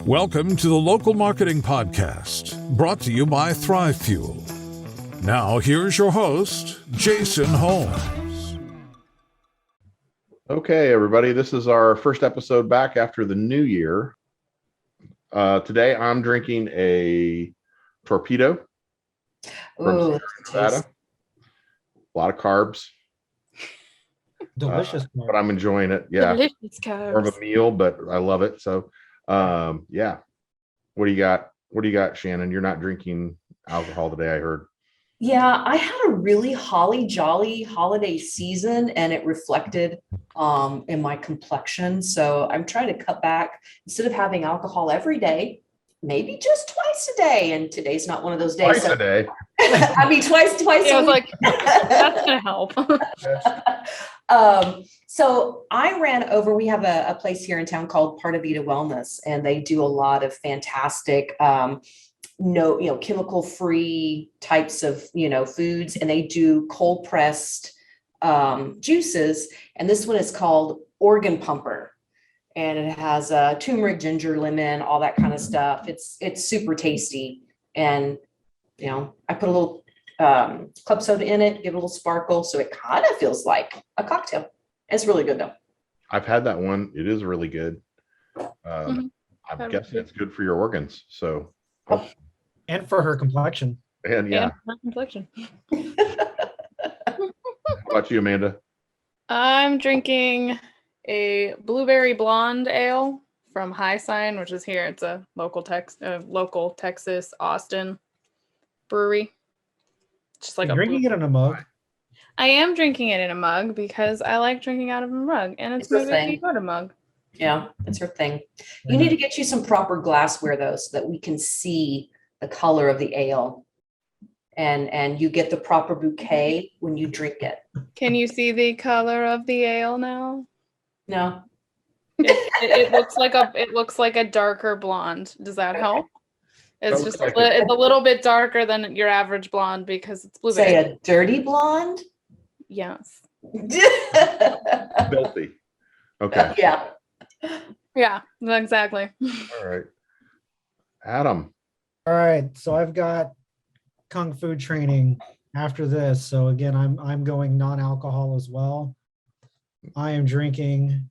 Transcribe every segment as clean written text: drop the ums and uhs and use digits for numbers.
Welcome to the Local Marketing Podcast, brought to you by Thrive Fuel. Now, here's your host, Jason Holmes. Okay, everybody, this is our first episode back after the new year. Today, I'm drinking a Torpedo from Sierra Nevada. A lot of carbs. Delicious, but I'm enjoying it. Yeah, delicious carbs. More of a meal, but I love it. So, yeah. What do you got? What do you got, Shannon? You're not drinking alcohol today, I heard. Yeah, I had a really holly jolly holiday season, and it reflected in my complexion. So I'm trying to cut back. Instead of having alcohol every day, maybe just twice a day. And today's not one of those days. Twice a day. I mean, twice Yeah, I a was week. like, that's gonna help. So I ran over, we have a place here in town called Part of Vita Wellness, and they do a lot of fantastic, chemical free types of, foods, and they do cold pressed, juices. And this one is called Organ Pumper, and it has turmeric, ginger, lemon, all that kind of stuff. It's super tasty. And, I put a little club soda in it, give it a little sparkle. So it kind of feels like a cocktail. It's really good though. I've had that one. It is really good. I'm guessing it's good for your organs. So, and for her complexion. and yeah. My complexion. How about you, Amanda? I'm drinking a blueberry blonde ale from High Sign, which is here. It's a local Texas Austin brewery. Just like Drinking it in a mug. I am drinking it in a mug because I like drinking out of a mug, and it's It's a moving thing. to go to mug. Yeah, it's her thing. You need to get you some proper glassware though, so that we can see the color of the ale. And you get the proper bouquet when you drink it. Can you see the color of the ale now? No. It looks like a darker blonde. Does that help? It's That just looks like it's a little bit darker than your average blonde because it's blueberry. Say a dirty blonde? Yes. Filthy. Okay. Yeah. Yeah, exactly. All right. Adam. All right, so I've got kung fu training after this. So again, I'm going non-alcohol as well. I am drinking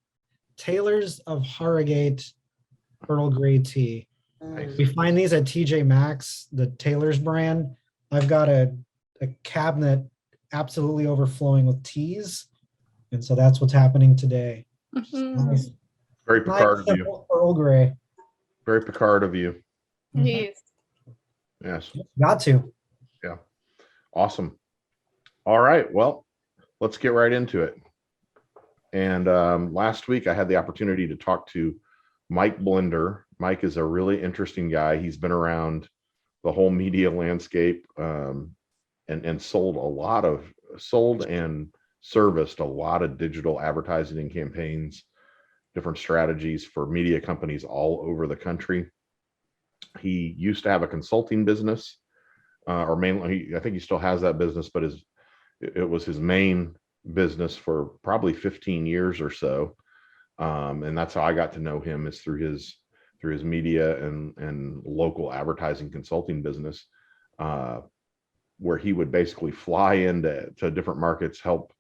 Taylor's of Harrogate Earl Grey tea. We find these at TJ Maxx, the Taylor's brand. I've got a cabinet absolutely overflowing with teas. And so that's what's happening today. Mhm. Nice, Very Picard of you. simple Earl Grey. Very Picard of you. Yes. Yes. Got to. Awesome. All right. Well, let's get right into it. And last week I had the opportunity to talk to Mike Blender. Mike is a really interesting guy. He's been around the whole media landscape and sold and serviced a lot of digital advertising and campaigns, different strategies for media companies all over the country. He used to have a consulting business, or mainly, I think he still has that business, but it was his main business for probably 15 years or so. And that's how I got to know him, is through his media and local advertising consulting business, where he would basically fly into different markets, help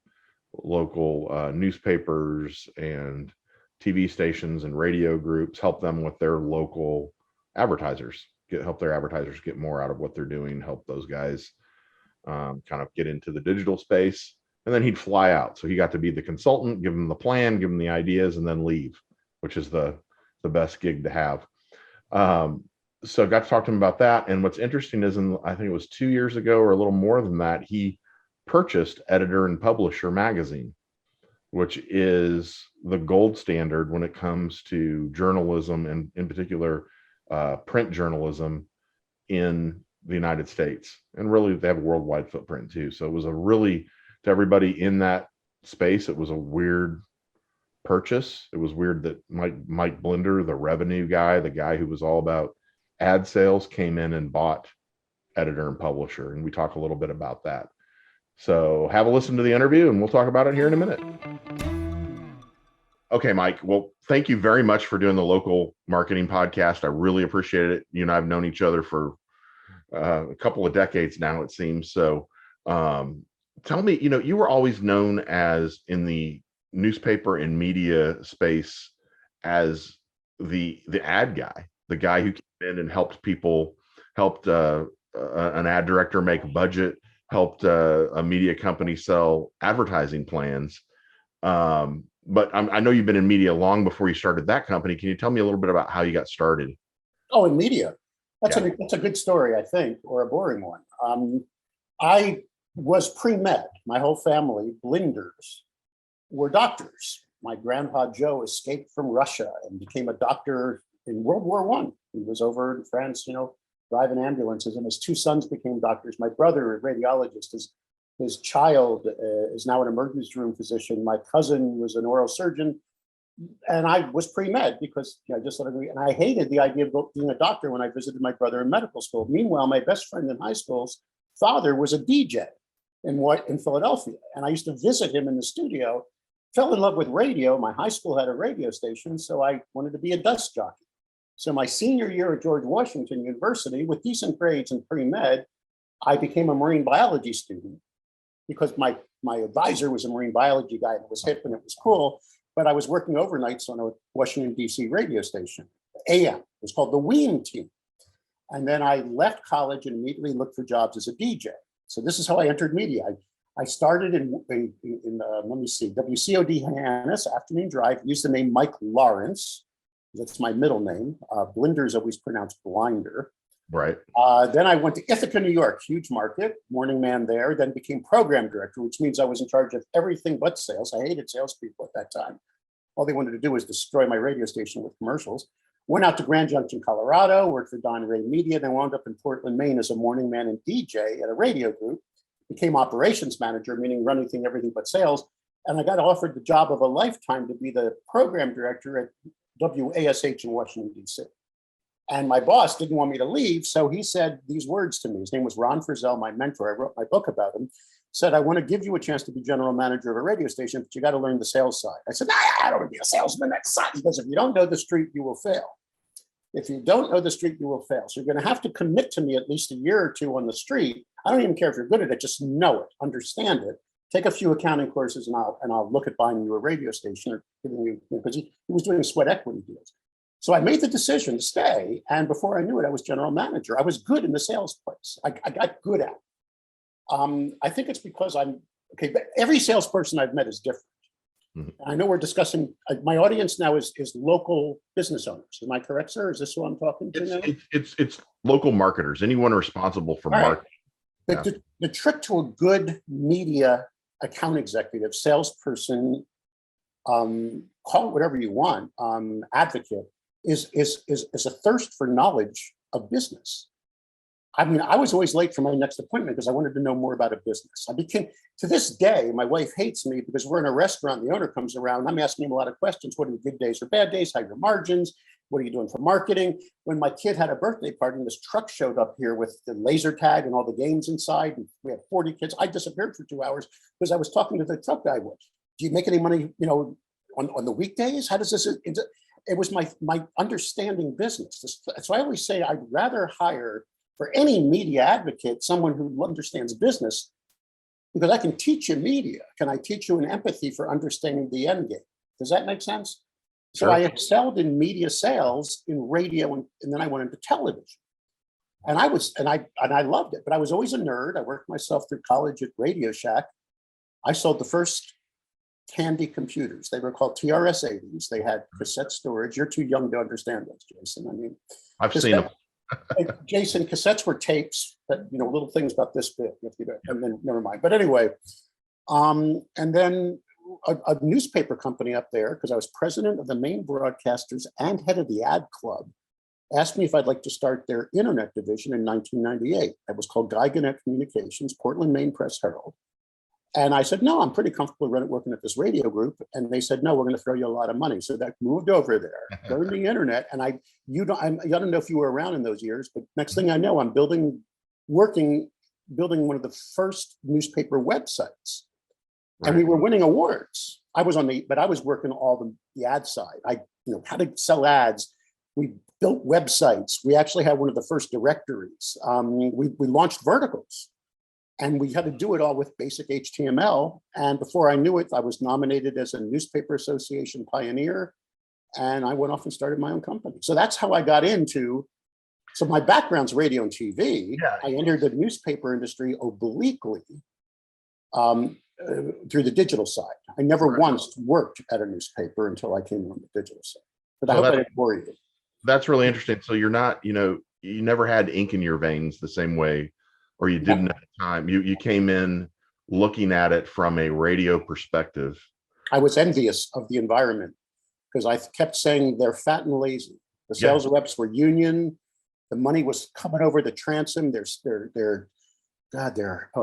local newspapers and TV stations and radio groups, help them with their local advertisers, help their advertisers get more out of what they're doing, help those guys kind of get into the digital space. And then he'd fly out. So he got to be the consultant, give them the plan, give them the ideas, and then leave, which is the best gig to have. So I got to talk to him about that. And what's interesting is, I think it was 2 years ago or a little more than that, he purchased Editor and Publisher magazine, which is the gold standard when it comes to journalism, and in particular, print journalism in the United States. And really, they have a worldwide footprint too. So it was to everybody in that space, it was a weird purchase. It was weird that Mike Blender, the revenue guy, the guy who was all about ad sales, came in and bought Editor and Publisher. And we talk a little bit about that. So have a listen to the interview and we'll talk about it here in a minute. Okay, Mike. Well, thank you very much for doing the local marketing podcast. I really appreciate it. You and I have known each other for a couple of decades now, it seems. So tell me, you were always known as in the newspaper and media space as the ad guy, the guy who came in and helped an ad director make budget, helped a media company sell advertising plans. But I know you've been in media long before you started that company. Can you tell me a little bit about how you got started? Oh, in media. That's Yeah. that's a good story, I think, or a boring one. I was pre-med. My whole family, Blinders, were doctors. My grandpa Joe escaped from Russia and became a doctor in World War I. He was over in France, driving ambulances, and his two sons became doctors. My brother, a radiologist, his child is now an emergency room physician. My cousin was an oral surgeon. And I was pre-med because I just thought, and I hated the idea of being a doctor when I visited my brother in medical school. Meanwhile, my best friend in high school's father was a DJ in Philadelphia. And I used to visit him in the studio, fell in love with radio. My high school had a radio station, so I wanted to be a desk jockey. So my senior year at George Washington University, with decent grades in pre-med, I became a marine biology student because my advisor was a marine biology guy and it was hip and it was cool. But I was working overnights on a Washington, D.C. radio station, AM. It was called the Weem Team. And then I left college and immediately looked for jobs as a DJ. So this is how I entered media. I started in let me see, WCOD Hyannis, Afternoon Drive, used the name Mike Lawrence. That's my middle name. Blinder's always pronounced Blinder. Right. Then I went to Ithaca, New York, huge market, morning man there, then became program director, which means I was in charge of everything but sales. I hated salespeople at that time. All they wanted to do was destroy my radio station with commercials. Went out to Grand Junction, Colorado, worked for Don Ray Media, then wound up in Portland, Maine as a morning man and DJ at a radio group, became operations manager, meaning running everything but sales. And I got offered the job of a lifetime to be the program director at WASH in Washington, D.C. And my boss didn't want me to leave, so he said these words to me. His name was Ron Frizzell, my mentor. I wrote my book about him. Said, I want to give you a chance to be general manager of a radio station, but you got to learn the sales side. I said, I don't want to be a salesman. That sucks. He goes, if you don't know the street, you will fail. If you don't know the street, you will fail. So you're going to have to commit to me at least a year or two on the street. I don't even care if you're good at it. Just know it, understand it. Take a few accounting courses, and I'll look at buying you a radio station or giving you, because he was doing sweat equity deals. So I made the decision to stay, and before I knew it, I was general manager. I was good in the sales place. I got good at it. I think it's because but every salesperson I've met is different. Mm-hmm. I know we're discussing, my audience now is local business owners. Am I correct, sir? Is this who I'm talking to now? It's local marketers, anyone responsible for marketing. But the trick to a good media account executive, salesperson, call it whatever you want, advocate, is a thirst for knowledge of business. I mean, I was always late for my next appointment because I wanted to know more about a business. To this day, my wife hates me because we're in a restaurant, the owner comes around, I'm asking him a lot of questions. What are the good days or bad days? How are your margins? What are you doing for marketing? When my kid had a birthday party, and this truck showed up here with the laser tag and all the games inside, and we had 40 kids. I disappeared for 2 hours because I was talking to the truck guy. Do you make any money, on the weekdays? How does this? It was my understanding business. So I always say I'd rather hire, for any media advocate, someone who understands business, because I can teach you media. Can I teach you an empathy for understanding the end game? Does that make sense? So I excelled in media sales, in radio, and then I went into television. And I loved it, but I was always a nerd. I worked myself through college at Radio Shack. I sold the first Tandy computers. They were called TRS-80s. They had cassette storage. You're too young to understand those, Jason. I mean, I've seen them. Jason, cassettes were tapes that, little things about this big. And then never mind. But anyway, and then a newspaper company up there, because I was president of the Maine Broadcasters and head of the ad club, asked me if I'd like to start their internet division in 1998. It was called Geigenet Communications, Portland, Maine Press Herald. And I said, no, I'm pretty comfortable working at this radio group. And they said, no, we're going to throw you a lot of money. So that moved over there, learned the internet. And I don't know if you were around in those years, but next thing I know, I'm building one of the first newspaper websites. and we were winning awards. I was working all the ad side. I, how to sell ads. We built websites. We actually had one of the first directories. We launched verticals, and we had to do it all with basic HTML. And before I knew it, I was nominated as a Newspaper Association pioneer, and I went off and started my own company. So that's how I got into. So my background's radio and TV. Yeah. I entered the newspaper industry obliquely through the digital side. I never once worked at a newspaper until I came on the digital side. But I hope I didn't bore you. That's really interesting. So you're not, you never had ink in your veins the same way, or you didn't at the time. You came in looking at it from a radio perspective. I was envious of the environment because I kept saying they're fat and lazy. The sales reps were union. The money was coming over the transom. I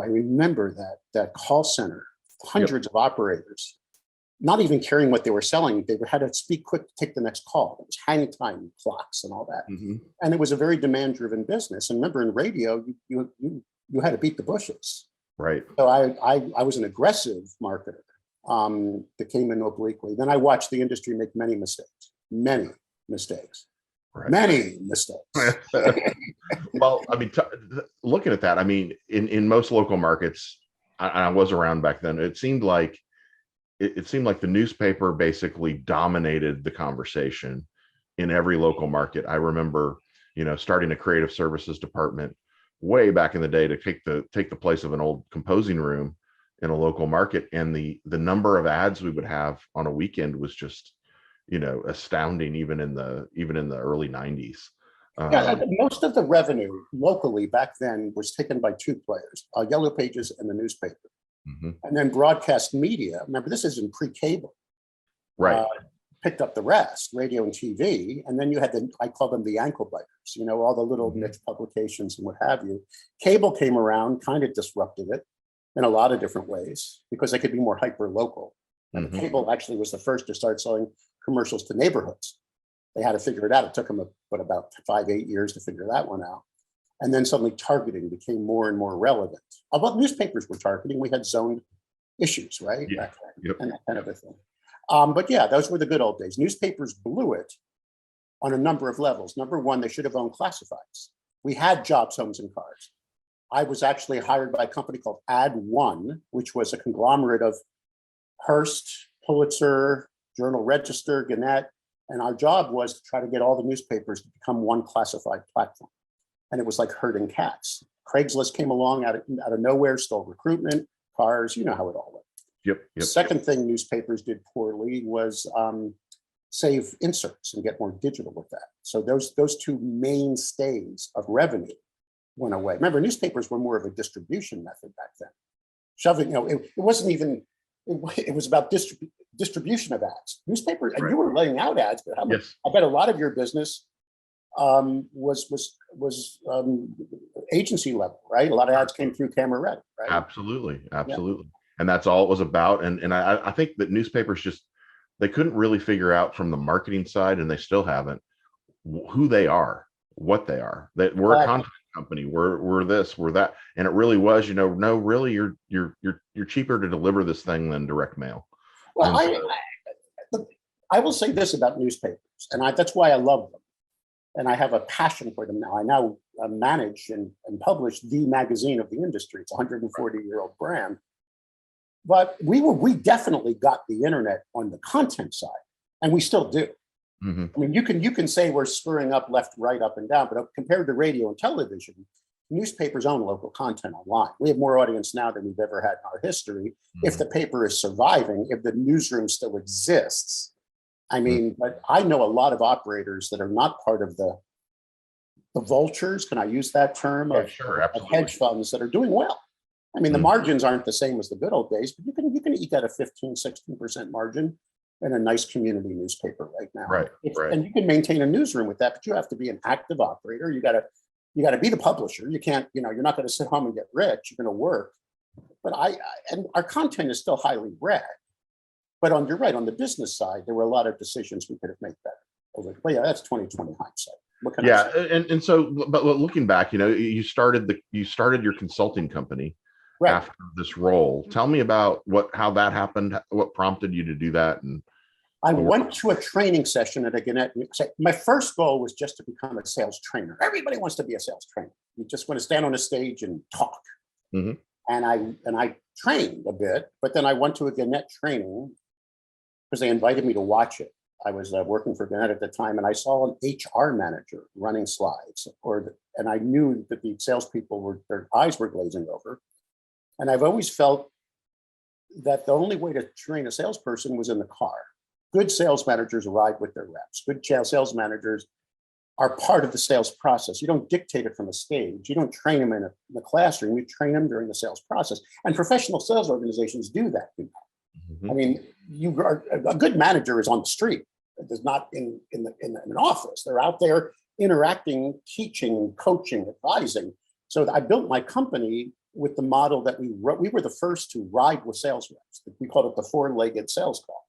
remember that call center, hundreds of operators, not even caring what they were selling. They had to speak quick to take the next call. It was hang time clocks and all that. And it was a very demand-driven business. And remember, in radio, you had to beat the bushes. Right. So I was an aggressive marketer that came in obliquely. Then I watched the industry make many mistakes. Right. Many mistakes. Well, I mean, looking at that, I mean, in most local markets, I was around back then. It seemed like the newspaper basically dominated the conversation in every local market. I remember, starting a creative services department way back in the day to take the place of an old composing room in a local market, and the number of ads we would have on a weekend was just, astounding, even in the early 90s. Most of the revenue locally back then was taken by two players, Yellow Pages and the newspaper. And then broadcast media, remember, this is in pre-cable, right? Picked up the rest, radio and TV. And then you had I call them the ankle biters, all the little niche publications and what have you. Cable came around, kind of disrupted it in a lot of different ways because they could be more hyper local. And cable actually was the first to start selling commercials to neighborhoods. They had to figure it out. It took them about 5-8 years to figure that one out. And then suddenly targeting became more and more relevant. Although newspapers were targeting, we had zoned issues, right? Yeah. And that kind of a thing. But yeah, those were the good old days. Newspapers blew it on a number of levels. Number one, they should have owned classifieds. We had jobs, homes, and cars. I was actually hired by a company called Ad One, which was a conglomerate of Hearst, Pulitzer, Journal Register, Gannett. And our job was to try to get all the newspapers to become one classified platform. And it was like herding cats. Craigslist came along out of nowhere, stole recruitment, cars, you know how it all went. Yep. The second thing newspapers did poorly was save inserts and get more digital with that. So those two mainstays of revenue went away. Remember, newspapers were more of a distribution method back then. Shoving, it wasn't even, it was about distribution of ads. Newspaper, and you were laying out ads, but I bet a lot of your business was agency level, right? A lot of ads came through Camera Red, right? Absolutely. And that's all it was about. And I think that newspapers they couldn't really figure out from the marketing side, and they still haven't, who they are, what they are. That we're a content company, we're this, we're that. And it really was, no, really, you're cheaper to deliver this thing than direct mail. Well, I will say this about newspapers, and that's why I love them. And I have a passion for them now. I now manage and publish the magazine of the industry. It's a 140-year-old brand. But we definitely got the internet on the content side, and we still do. I mean, you can say we're screwing up left, right, up, and down, but compared to radio and television, newspapers own local content online. We have more audience now than we've ever had in our history. If the paper is surviving, if the newsroom still exists. I mean, but I know a lot of operators that are not part of the vultures, can I use that term, of hedge funds that are doing well. I mean, the margins aren't the same as the good old days, but you can eke out a 15-16% margin in a nice community newspaper right now. Right. And you can maintain a newsroom with that, but you have to be an active operator. You got to be the publisher. You can't, you're not going to sit home and get rich. You're going to work. But and our content is still highly read. But you're right, on the business side, there were a lot of decisions we could have made better. Well, yeah, that's 2020 hindsight. And so, but looking back, you started your consulting company, Right. after this role. Tell me about how that happened, what prompted you to do that. And I went to a training session at a Gannett. My first goal was just to become a sales trainer. Everybody wants to be a sales trainer. You just want to stand on a stage and talk. Mhm. And I trained a bit, but then I went to a Gannett training because they invited me to watch it. I was working for Gannett at the time, and I saw an HR manager running slides, and I knew that the salespeople their eyes were glazing over. And I've always felt that the only way to train a salesperson was in the car. Good sales managers ride with their reps. Good sales managers are part of the sales process. You don't dictate it from a stage. You don't train them in the classroom. You train them during the sales process. And professional sales organizations do that. I mean, a good manager is on the street. It's not in an office. They're out there interacting, teaching, coaching, advising. So I built my company with the model that we were the first to ride with sales reps. We called it the four-legged sales call.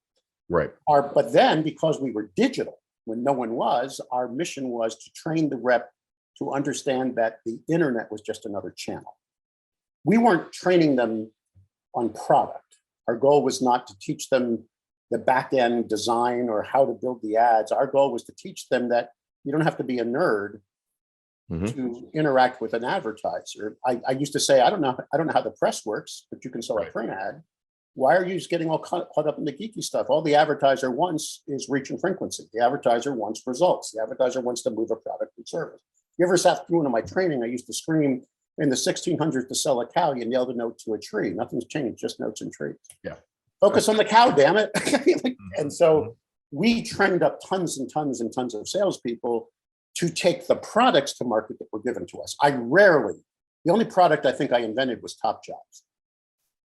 Right. But then, because we were digital, when no one was, our mission was to train the rep to understand that the internet was just another channel. We weren't training them on product. Our goal was not to teach them the back-end design or how to build the ads. Our goal was to teach them that you don't have to be a nerd to interact with an advertiser. I used to say, I don't know how the press works, but you can sell a print ad. Why are you just getting all caught up in the geeky stuff? All the advertiser wants is reach and frequency. The advertiser wants results. The advertiser wants to move a product and service. You ever sat through one of my training? I used to scream in the 1600s to sell a cow. You nailed a note to a tree. Nothing's changed, just notes and trees. Yeah. Focus on the cow, damn it. And so we trained up tons and tons and tons of salespeople to take the products to market that were given to us. The only product I think I invented was Top Jobs.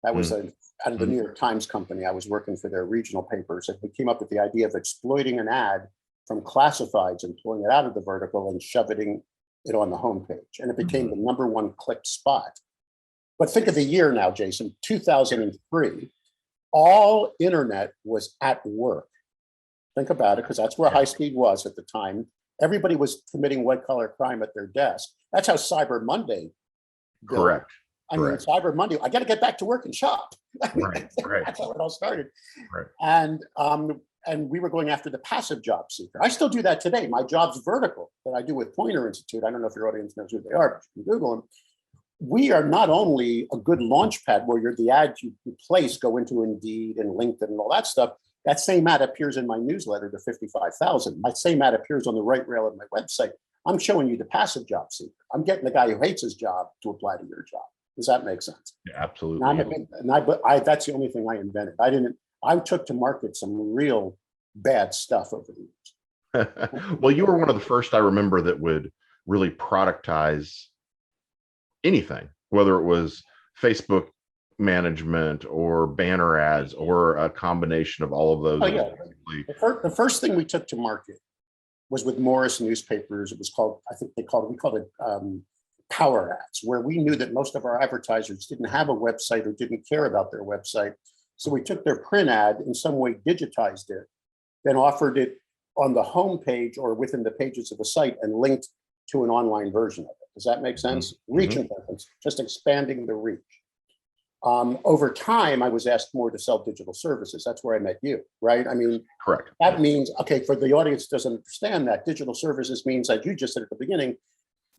That was out of the New York Times company. I was working for their regional papers, and we came up with the idea of exploiting an ad from classifieds and pulling it out of the vertical and shoving it on the homepage. And it became the #1 clicked spot. But think of the year now, Jason, 2003, all internet was at work. Think about it, because that's where high speed was at the time. Everybody was committing white collar crime at their desk. That's how Cyber Monday built. Correct. I mean, Cyber Monday, I got to get back to work and shop. Right. That's how it all started. Right. And we were going after the passive job seeker. I still do that today. My job's vertical that I do with Pointer Institute. I don't know if your audience knows who they are, but you can Google them. We are not only a good launch pad where the ads you place go into Indeed and LinkedIn and all that stuff. That same ad appears in my newsletter to 55,000. My same ad appears on the right rail of my website. I'm showing you the passive job seeker. I'm getting the guy who hates his job to apply to your job. Does that make sense? Yeah, absolutely. That's the only thing I invented. I took to market some real bad stuff over the years. Well, you were one of the first I remember that would really productize anything, whether it was Facebook management or banner ads or a combination of all of those. Oh, yeah. The first thing we took to market was with Morris newspapers. It was called, we called it power ads, where we knew that most of our advertisers didn't have a website or didn't care about their website. So we took their print ad, in some way digitized it, then offered it on the home page or within the pages of the site and linked to an online version of it. Does that make sense? Reach and frequency, just expanding the reach. Over time, I was asked more to sell digital services. That's where I met you, right? I mean, correct. That means, okay, for the audience who doesn't understand that, digital services means, like you just said at the beginning,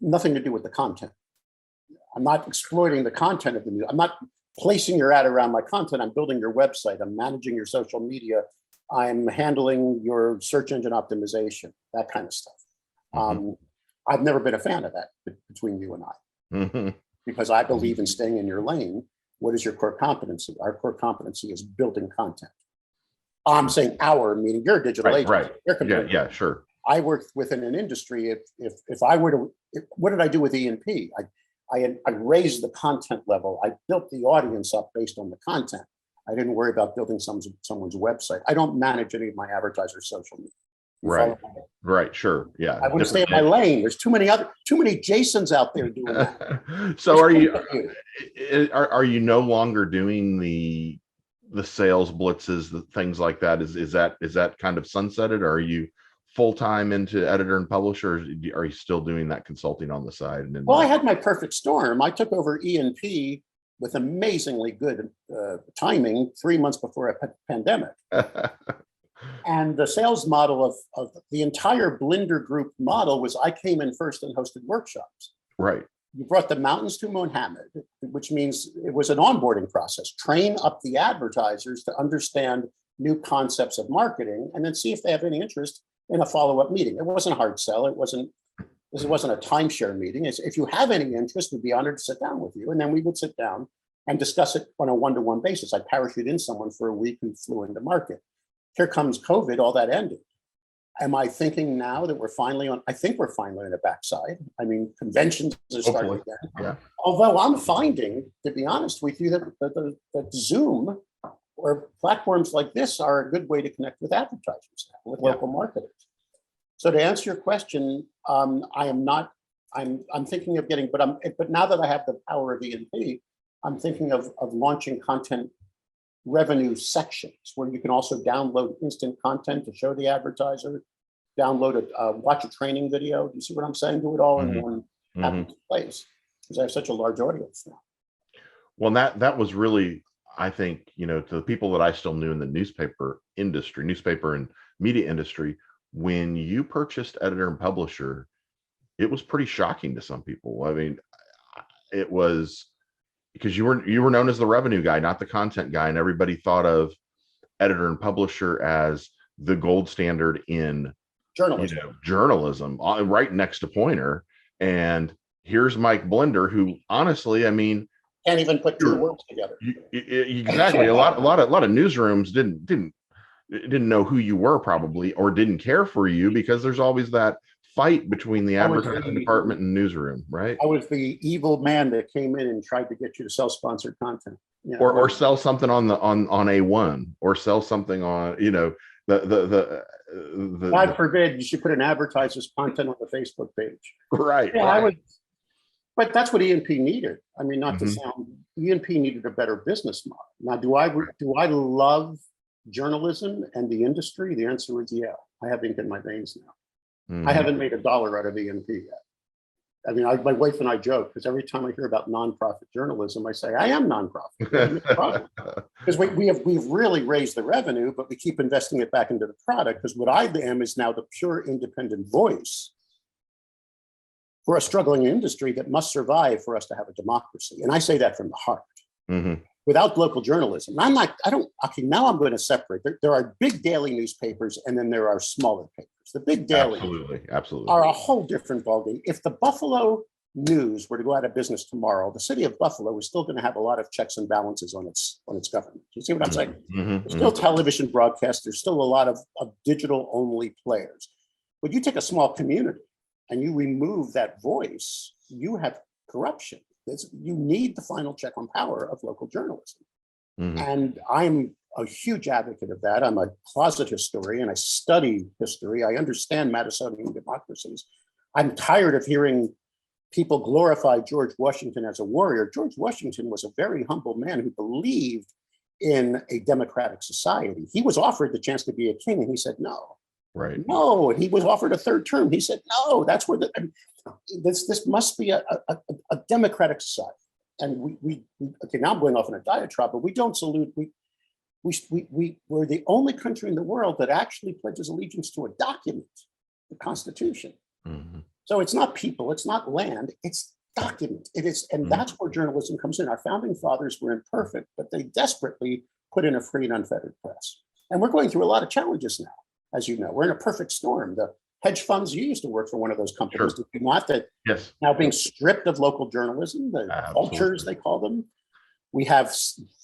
nothing to do with the content. I'm not exploiting the content of the news. I'm not placing your ad around my content. I'm building your website. I'm managing your social media. I'm handling your search engine optimization, that kind of stuff. I've never been a fan of that between you and I, because I believe in staying in your lane. What is your core competency? Our core competency is building content. I'm saying our, meaning you're a digital agent. Right. Yeah, sure. I worked within an industry. If I were to, what did I do with E&P? I raised the content level. I built the audience up based on the content. I didn't worry about building someone's website. I don't manage any of my advertisers' social media. Right. Sure. Yeah. I want to stay in my lane. There's too many Jasons out there doing that. So are you no longer doing the sales blitzes, the things like that? Is that kind of sunsetted, or are you full-time into editor and publisher, or are you still doing that consulting on the side? Well, I had my perfect storm. I took over E&P with amazingly good timing 3 months before a pandemic. And the sales model of the entire Blinder Group model was I came in first and hosted workshops. Right. You brought the mountains to Mohammed, which means it was an onboarding process. Train up the advertisers to understand new concepts of marketing and then see if they have any interest in a follow-up meeting. It wasn't a hard sell. This wasn't a timeshare meeting. If you have any interest, we'd be honored to sit down with you. And then we would sit down and discuss it on a one-to-one basis. I parachute in someone for a week who flew into market. Here comes COVID, all that ended. Am I thinking now that I think we're finally on the backside. I mean, conventions are starting Hopefully. again. Yeah. Although I'm finding, to be honest with you, that Zoom or platforms like this are a good way to connect with advertisers now, with local marketers. So to answer your question, I'm thinking of getting, but now that I have the power of ENP, I'm thinking of launching content revenue sections where you can also download instant content to show the advertiser, watch a training video. Do you see what I'm saying? Do it all in one place because I have such a large audience now. Well, that was really, I think, to the people that I still knew in the newspaper and media industry, when you purchased editor and publisher, it was pretty shocking to some people. I mean, it was because you were known as the revenue guy, not the content guy, and everybody thought of editor and publisher as the gold standard in journalism, right next to Pointer. And here's Mike Blender, who honestly, I mean, can't even put two words together. Exactly. A lot of newsrooms didn't know who you were probably, or didn't care for you, because there's always that fight between the advertising department and newsroom, right? I was the evil man that came in and tried to get you to sell sponsored content, or sell something on A1, or sell something on the God forbid you should put an advertiser's content on the Facebook page. Right. Yeah, but that's what ENP needed. I mean, not to sound, ENP needed a better business model. Now, do I love journalism and the industry? The answer is yeah. I have ink in my veins now. I haven't made $1 out of ENP yet. I mean, my wife and I joke because every time I hear about nonprofit journalism, I say I am nonprofit because we've really raised the revenue, but we keep investing it back into the product, because what I am is now the pure independent voice for a struggling industry that must survive for us to have a democracy. And I say that from the heart. Without local journalism, now I'm going to separate. There are big daily newspapers, and then there are smaller papers. The big daily absolutely are a whole different ballgame. If the Buffalo News were to go out of business tomorrow, the city of Buffalo is still going to have a lot of checks and balances on its government. You see what I'm saying? There's still television broadcasts. There's still a lot of digital only players. But you take a small community and you remove that voice, you have corruption. You need the final check on power of local journalism. And I'm a huge advocate of that. I'm a closet historian. I study history. I understand Madisonian democracies. I'm tired of hearing people glorify George Washington as a warrior. George Washington was a very humble man who believed in a democratic society. He was offered the chance to be a king, and he said no. Right. No, and he was offered a third term. He said no. That's where this must be a democratic society. And we okay, now I'm going off on a diatribe, but we don't salute. We're the only country in the world that actually pledges allegiance to a document, the Constitution. So it's not people, it's not land, it's document. It is, and that's where journalism comes in. Our founding fathers were imperfect, but they desperately put in a free and unfettered press. And we're going through a lot of challenges now, as you know. We're in a perfect storm. The hedge funds, you used to work for one of those companies, did you not? That now being stripped of local journalism, the vultures, they call them. We have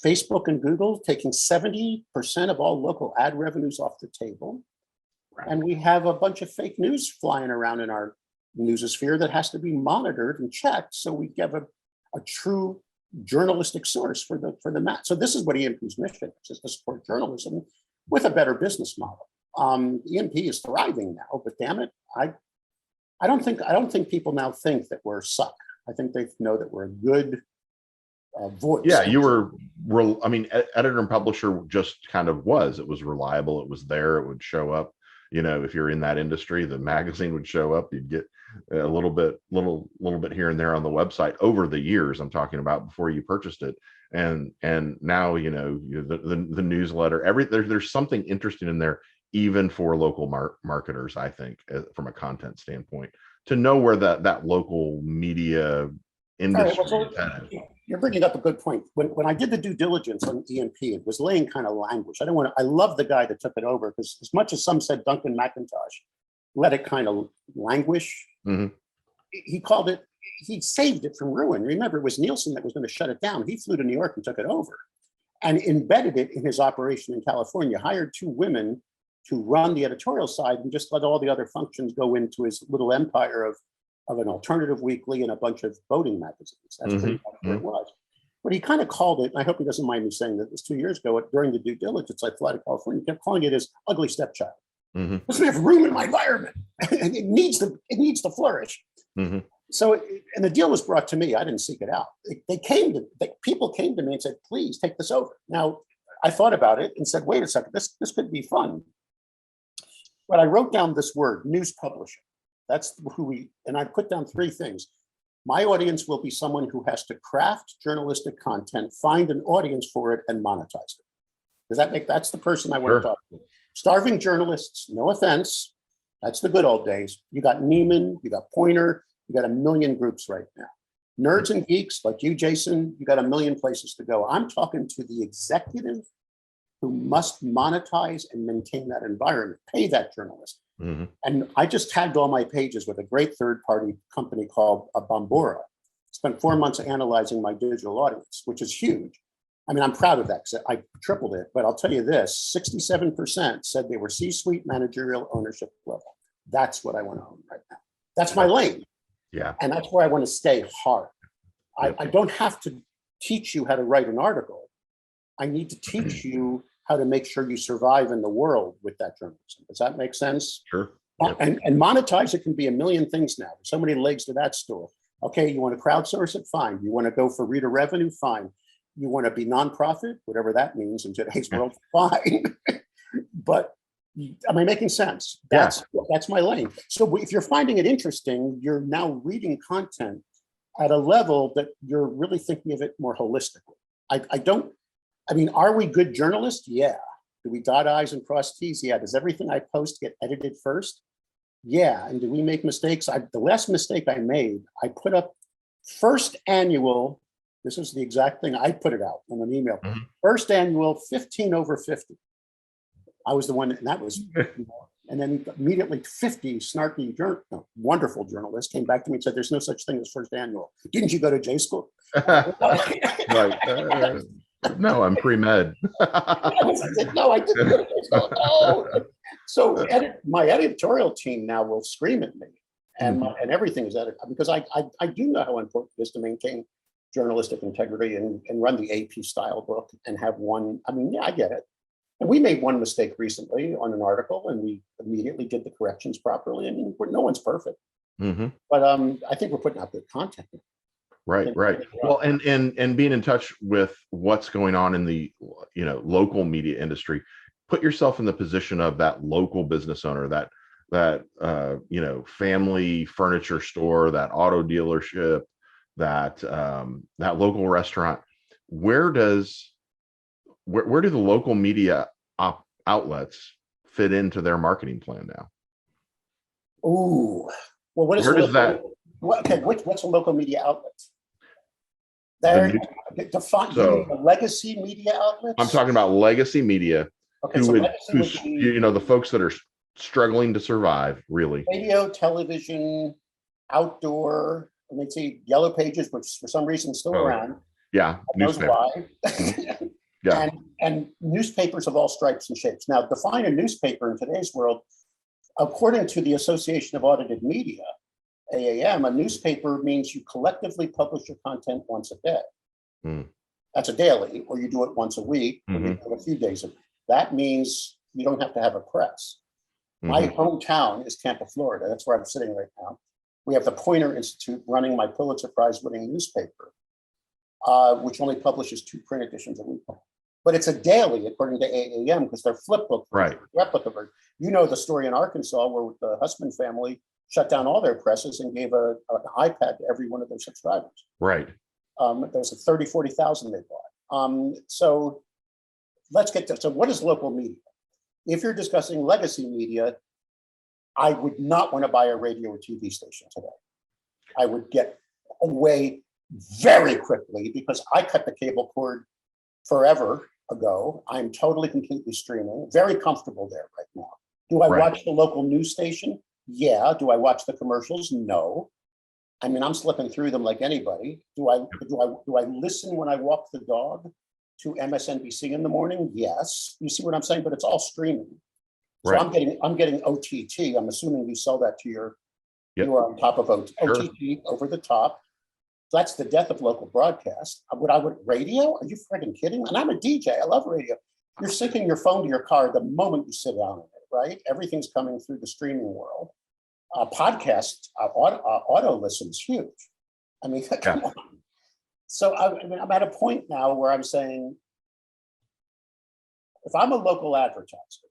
Facebook and Google taking 70% of all local ad revenues off the table. And we have a bunch of fake news flying around in our newsosphere that has to be monitored and checked so we give a true journalistic source for the match. So this is what ENP's mission is to support journalism with a better business model. ENP is thriving now, but damn it, I don't think people now think that we're suck. I think they know that we're a good voice. Yeah, you were. I mean, editor and publisher just kind of was. It was reliable. It was there. It would show up. if you're in that industry, the magazine would show up, you'd get a little bit here and there on the website over the years. I'm talking about before you purchased it. And now, the newsletter, there's something interesting in there, even for local marketers, I think, from a content standpoint, to know where that local media industry is headed. You're bringing up a good point. When I did the due diligence on EMP, it was laying kind of language. I love the guy that took it over, because as much as some said Duncan McIntosh let it kind of languish, he saved it from ruin. Remember, it was Nielsen that was going to shut it down. He flew to New York and took it over and embedded it in his operation in California, hired 2 women to run the editorial side and just let all the other functions go into his little empire of an alternative weekly and a bunch of voting magazines. That's pretty much what it was. But he kind of called it, and I hope he doesn't mind me saying that, this 2 years ago during the due diligence, I flew to California, he kept calling it his ugly stepchild. Doesn't have room in my environment. And it needs to flourish. So, and the deal was brought to me. I didn't seek it out. People came to me and said, please take this over. Now, I thought about it and said, wait a second, this could be fun. But I wrote down this word, news publishing. That's and I put down 3 things. My audience will be someone who has to craft journalistic content, find an audience for it, and monetize it. That's the person I want to talk to. Starving journalists, no offense, that's the good old days. You got Neiman, you got Pointer, you got a million groups right now. Nerds and geeks like you, Jason, you got a million places to go. I'm talking to the executive who must monetize and maintain that environment, pay that journalist. And I just tagged all my pages with a great third-party company called Bombora. Spent 4 months analyzing my digital audience, which is huge. I mean, I'm proud of that because I tripled it. But I'll tell you this, 67% said they were C-suite managerial ownership level. That's what I want to own right now. That's my lane. Yeah. And that's where I want to stay hard. I don't have to teach you how to write an article. I need to teach you how to make sure you survive in the world with that journalism. Does that make sense? Sure. Yep. And monetize it can be a million things now. There's so many legs to that stool. Okay, you want to crowdsource it? Fine. You want to go for reader revenue? Fine. You want to be nonprofit? Whatever that means in today's world, fine. But am I making sense? That's my lane. So if you're finding it interesting, you're now reading content at a level that you're really thinking of it more holistically. Are we good journalists? Yeah. Do we dot I's and cross T's? Yeah. Does everything I post get edited first? Yeah. And do we make mistakes? The last mistake I made, I put up first annual, this is the exact thing, I put it out in an email. First annual 15 over 50. I was the one, and that was, and then immediately 50 snarky, wonderful journalists came back to me and said, there's no such thing as first annual. Didn't you go to J school? Right. No, I'm pre-med. No, I didn't go to J school. Oh. So my editorial team now will scream at me, and everything is edited, because I do know how important it is to maintain journalistic integrity and run the AP style book and have one. I mean, yeah, I get it. And we made one mistake recently on an article, and we immediately did the corrections properly. I mean, no one's perfect, but I think we're putting out good content. Right. Well, and being in touch with what's going on in the local media industry, put yourself in the position of that local business owner, that family furniture store, that auto dealership, that local restaurant. Where do the local media outlets fit into their marketing plan now? Ooh, well, what is where does that? Okay, what's a local media outlet? They're defined the legacy media outlets. I'm talking about legacy media. Okay, who's the folks that are struggling to survive, really. Radio, television, outdoor. I mean, see Yellow Pages, which for some reason is still around. Yeah, newspaper. Why. Yeah. And newspapers of all stripes and shapes. Now, define a newspaper in today's world. According to the Association of Audited Media, AAM, a newspaper means you collectively publish your content once a day. That's a daily, or you do it once a week, or you do it a few days a week. That means you don't have to have a press. My hometown is Tampa, Florida. That's where I'm sitting right now. We have the Pointer Institute running my Pulitzer Prize winning newspaper, which only publishes 2 print editions a week. but it's a daily according to AAM because they're flip book Right. replica version. You know the story in Arkansas where the Husband family shut down all their presses and gave an iPad to every one of their subscribers. Right. There was a 30, 40,000 they bought. So let's get to, so what is local media? If you're discussing legacy media, I would not want to buy a radio or TV station today. I would get away very quickly because I cut the cable cord forever ago. I'm totally, completely streaming, very comfortable there right now. Do I Right. watch the local news station? Yeah. Do I watch the commercials? No. I mean, I'm slipping through them like anybody. Do I listen when I walk the dog to MSNBC in the morning? Yes. You see what I'm saying? But it's all streaming. So Right. I'm getting OTT. I'm assuming you sell that to your, Yep. you are on top of OTT over the top. That's the death of local broadcast. Would radio? Are you freaking kidding? And I'm a DJ. I love radio. You're syncing your phone to your car the moment you sit down in it, right? Everything's coming through the streaming world. Podcast auto listen's huge. I mean, come on. So I'm at a point now where I'm saying, if I'm a local advertiser,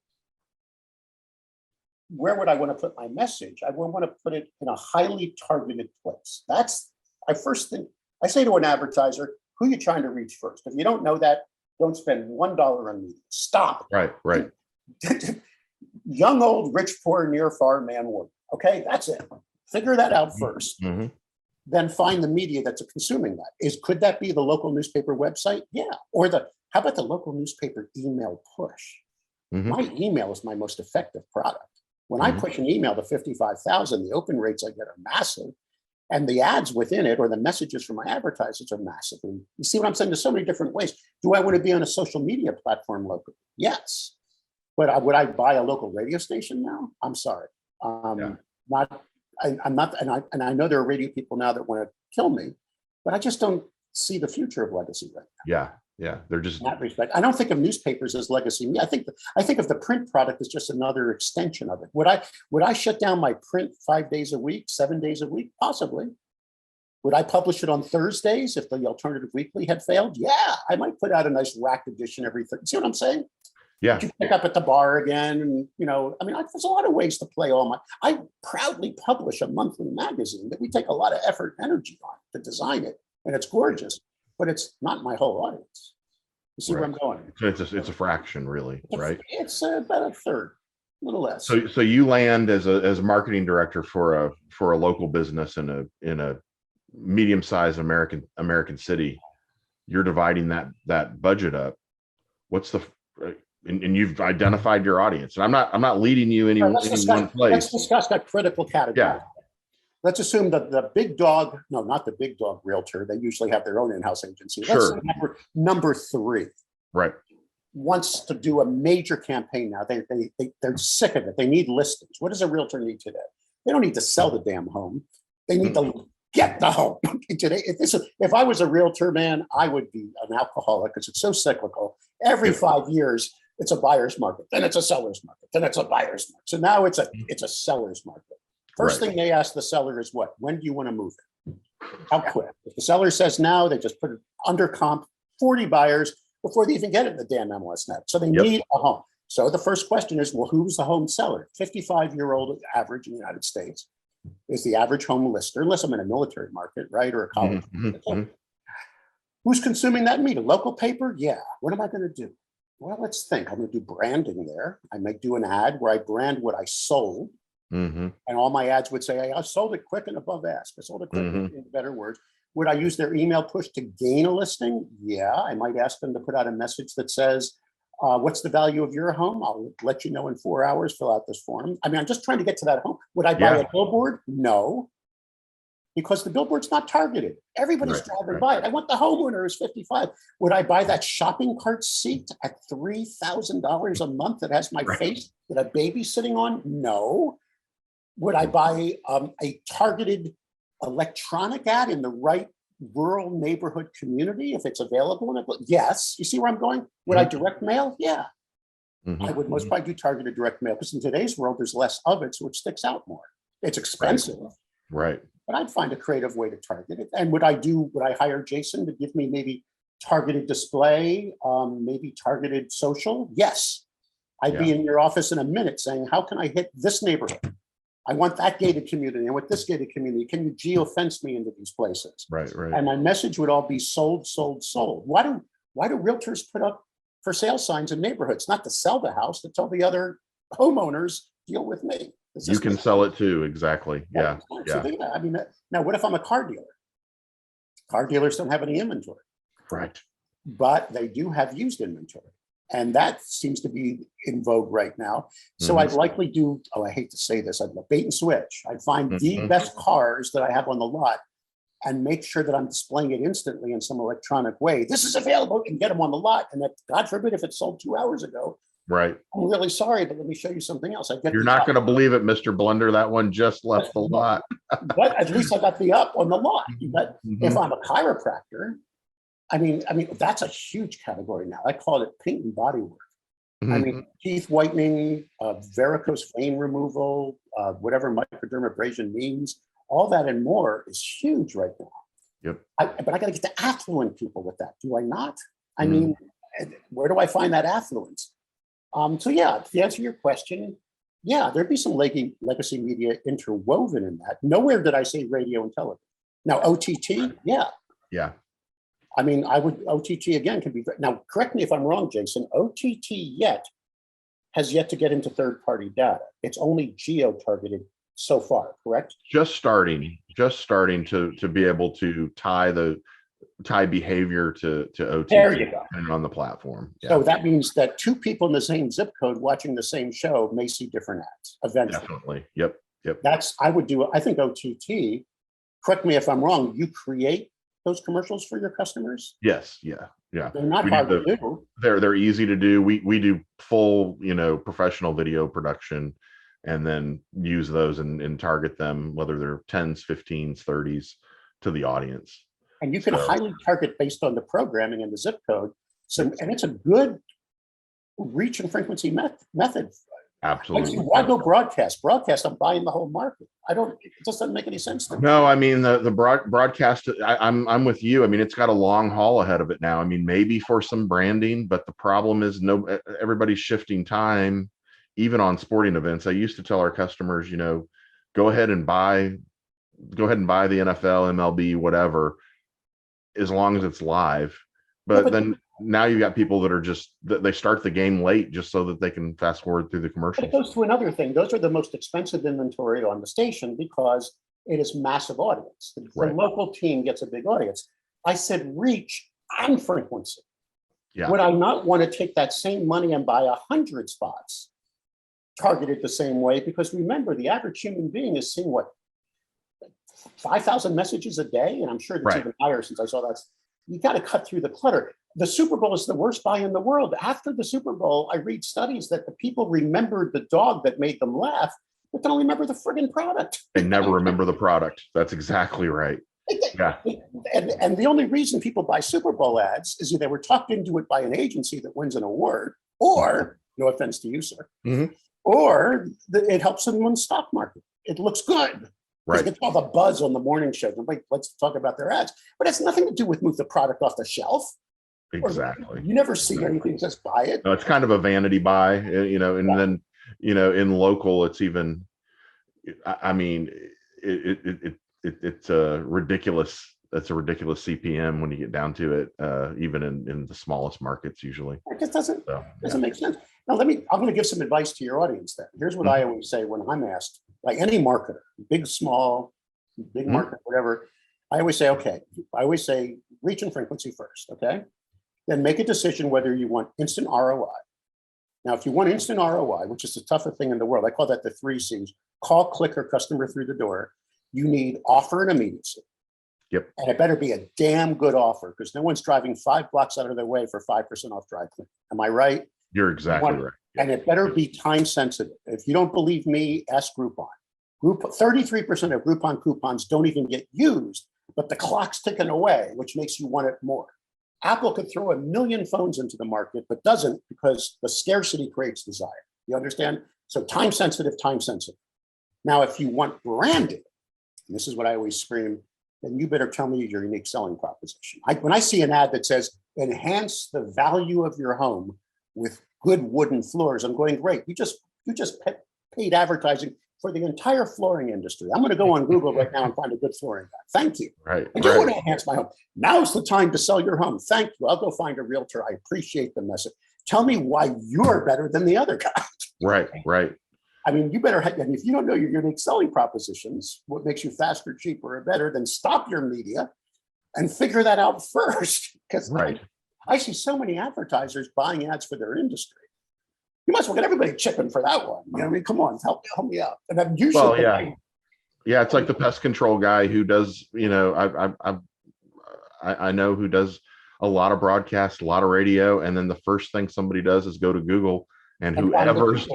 where would I want to put my message? I would want to put it in a highly targeted place. That's I first think I say to an advertiser, who are you trying to reach first? If you don't know that, don't spend $1 on media. Stop. Right. Right. Young, old, rich, poor, near, far, man, woman. Okay, that's it. Figure that out first. Mm-hmm. Then find the media that's consuming that. Could that be the local newspaper website? Yeah. Or how about the local newspaper email push? Mm-hmm. My email is my most effective product. When I push an email to 55,000, the open rates I get are massive. And the ads within it or the messages from my advertisers are massively. You see what I'm saying? There's so many different ways. Do I want to be on a social media platform locally? Yes. But would I buy a local radio station now? I'm sorry. I'm not, and I know there are radio people now that want to kill me, but I just don't see the future of legacy right now. Yeah. They're just In that respect, I don't think of newspapers as legacy. I think of the print product as just another extension of it. Would I shut down my print 5 days a week, 7 days a week? Possibly. Would I publish it on Thursdays if the alternative weekly had failed? Yeah, I might put out a nice rack edition every Thursday. See what I'm saying? Yeah. You pick up at the bar again, and there's a lot of ways to play I proudly publish a monthly magazine that we take a lot of effort and energy on to design it, and it's gorgeous, but it's not my whole audience. You see where I'm going? So it's a fraction, really, right? It's about a third, a little less. So you land as a marketing director for a local business in a medium-sized American city. You're dividing that budget up. What's and you've identified your audience. And I'm not leading you any one place. Let's discuss that critical category. Yeah. Let's assume that the big dog, no, not the big dog realtor. They usually have their own in-house agency. Let's Sure. say number 3 Right. wants to do a major campaign now. They're sick of it. They need listings. What does a realtor need today? They don't need to sell the damn home. They need to get the home. Today, if I was a realtor, man, I would be an alcoholic because it's so cyclical. Every 5 years, it's a buyer's market. Then it's a seller's market. Then it's a buyer's market. So now it's a seller's market. First thing they ask the seller is what? When do you want to move it? How quick? If the seller says now, they just put it under comp, 40 buyers before they even get it in the damn MLS net. So they need a home. So the first question is, well, who's the home seller? 55-year-old average in the United States is the average home lister, unless I'm in a military market, right? Or a college. Who's consuming that media? Local paper? Yeah. What am I going to do? Well, let's think. I'm going to do branding there. I might do an ad where I brand what I sold. And all my ads would say, hey, I sold it quick and above ask. I sold it quick, in better words. Would I use their email push to gain a listing? Yeah, I might ask them to put out a message that says, what's the value of your home? I'll let you know in 4 hours, fill out this form. I mean, I'm just trying to get to that home. Would I buy a billboard? No, because the billboard's not targeted. Everybody's driving by it. I want the homeowner who's 55. Would I buy that shopping cart seat at $3,000 a month that has my face that a baby's sitting on? No. Would I buy a targeted electronic ad in the right rural neighborhood community if it's available? Yes. You see where I'm going? Would I direct mail? Yeah. I would most probably do targeted direct mail because in today's world, there's less of it, so it sticks out more. It's expensive. Right. But I'd find a creative way to target it. And would I hire Jason to give me maybe targeted display, maybe targeted social. Yes, I'd be in your office in a minute saying, how can I hit this neighborhood? I want that gated community. And with this gated community, can you geofence me into these places? Right. And my message would all be sold, sold, sold. Why do realtors put up for sale signs in neighborhoods? Not to sell the house, to tell the other homeowners, deal with me. You can sell it too. Exactly. Yeah. So I mean, now what if I'm a car dealer? Car dealers don't have any inventory. Right. But they do have used inventory. And that seems to be in vogue right now. So I'd likely do, I hate to say this, I'd bait and switch. I'd find the best cars that I have on the lot and make sure that I'm displaying it instantly in some electronic way. This is available, and get them on the lot. And that, God forbid, if it sold 2 hours ago, right. I'm really sorry, but let me show you something else. You're not going to believe it, Mr. Blender. That one just left the lot. But at least I got the up on the lot. But if I'm a chiropractor, I mean, that's a huge category now. I call it paint and body work. I mean, teeth whitening, varicose vein removal, whatever microdermabrasion means, all that and more is huge right now. Yep. But I got to get to affluent people with that. Do I not? I mean, where do I find that affluence? So yeah, to answer your question, yeah, there'd be some legacy media interwoven in that. Nowhere did I say radio and television. Now, OTT, yeah. Yeah. I mean, OTT again can be, now correct me if I'm wrong, Jason, OTT has yet to get into third-party data. It's only geo-targeted so far, correct? Just starting to be able to tie behavior to OTT. There you go. And on the platform. Yeah. So that means that two people in the same zip code watching the same show may see different ads eventually. Definitely. Yep. I think OTT, correct me if I'm wrong, you create those commercials for your customers? Yes. Yeah. They're not hard to do. They're easy to do. We do full, professional video production, and then use those and target them, whether they're 10s, 15s, 30s, to the audience. And you can highly target based on the programming and the zip code. So, and it's a good reach and frequency method. Absolutely. Why go broadcast? Broadcast, I'm buying the whole market. It just doesn't make any sense to me. No, I mean, the broadcast, I'm with you. I mean, it's got a long haul ahead of it now. I mean, maybe for some branding, but the problem is everybody's shifting time, even on sporting events. I used to tell our customers, go ahead and buy the NFL, MLB, whatever, as long as it's live. But then now you've got people that are they start the game late just so that they can fast forward through the commercials. But it goes to another thing. Those are the most expensive inventory on the station because it is massive audience. The local team gets a big audience. I said reach and frequency. Yeah. Would I not want to take that same money and buy 100 spots targeted the same way? Because remember, the average human being is seeing 5,000 messages a day? And I'm sure that's even higher since I saw that. You got to cut through the clutter. The Super Bowl is the worst buy in the world. After the Super Bowl, I read studies that the people remembered the dog that made them laugh, but they don't remember the friggin' product. They never remember the product. That's exactly right. Yeah. And the only reason people buy Super Bowl ads is either they were talked into it by an agency that wins an award, or, no offense to you, sir, or it helps them win the stock market. It looks good. Right. It's all the buzz on the morning show. Let's talk about their ads. But it's nothing to do with move the product off the shelf. Exactly. You never see anything, just buy it. No, it's kind of a vanity buy, and then, in local, it's even, I mean, it's a ridiculous CPM when you get down to it, even in the smallest markets usually. It just doesn't make sense. Now, I'm going to give some advice to your audience then. Here's what I always say when I'm asked by any marketer, big, small, big market, whatever. I always say, reach and frequency first, okay? Then make a decision whether you want instant ROI. Now, if you want instant ROI, which is the toughest thing in the world, I call that the 3 C's: call, click, or customer through the door. You need offer and immediacy. Yep. And it better be a damn good offer, because no one's driving 5 blocks out of their way for 5% off dry cleaning. Am I right? You're exactly right. And it better be time sensitive. If you don't believe me, ask Groupon. 33% of Groupon coupons don't even get used, but the clock's ticking away, which makes you want it more. Apple could throw 1 million phones into the market, but doesn't, because the scarcity creates desire. You understand? So time sensitive. Now, if you want branded, and this is what I always scream, then you better tell me your unique selling proposition. When I see an ad that says, enhance the value of your home with good wooden floors. I'm going, great. You just paid advertising for the entire flooring industry. I'm going to go on Google right now and find a good flooring guy. Thank you. Right. I do want to enhance my home. Now's the time to sell your home. Thank you. I'll go find a realtor. I appreciate the message. Tell me why you're better than the other guy. Right. Right. I mean, you better have, and if you don't know your unique selling propositions, what makes you faster, cheaper, or better, then stop your media and figure that out first. Because Right. I see so many advertisers buying ads for their industry. You must well get everybody chipping for that one. You know what I mean? Come on, help me out. And then you Well, should. yeah. Yeah, it's like the pest control guy who does, you know, I know who does a lot of broadcast, a lot of radio, and then the first thing somebody does is go to Google, and whoever's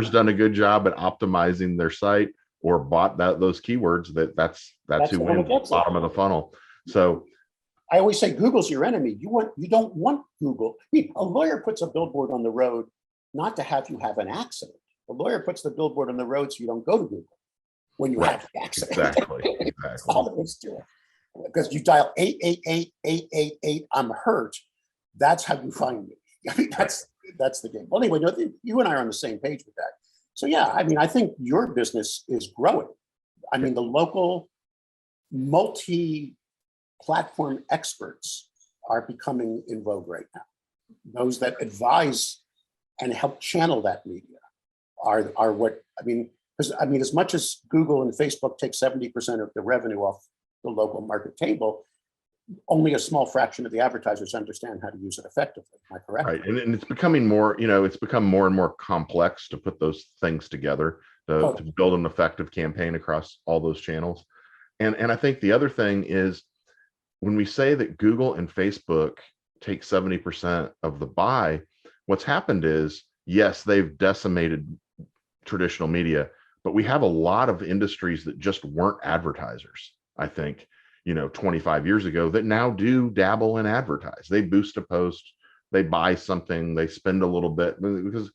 done a good job at optimizing their site or bought those keywords, that's who wins, bottom of the funnel. So I always say Google's your enemy. You don't want Google. I mean, a lawyer puts a billboard on the road not to have you have an accident. A lawyer puts the billboard on the road so you don't go to Google when you have the accident. Exactly. That's all it is to it. Because you dial 888-888, I'm hurt. That's how you find me. I mean, that's the game. Well, anyway, no, you and I are on the same page with that. So yeah, I mean, I think your business is growing. I mean, the local multi-platform experts are becoming in vogue right now. Those that advise and help channel that media are what, I mean, because I mean, as much as Google and Facebook take 70% of the revenue off the local market table, only a small fraction of the advertisers understand how to use it effectively. Am I correct? Right. And it's becoming more, you know, it's become more and more complex to put those things together to build an effective campaign across all those channels. And I think the other thing is when we say that Google and Facebook take 70% of the buy, what's happened is, yes, they've decimated traditional media, but we have a lot of industries that just weren't advertisers, I think, you know, 25 years ago that now do dabble and advertise. They boost a post, they buy something, they spend a little bit, because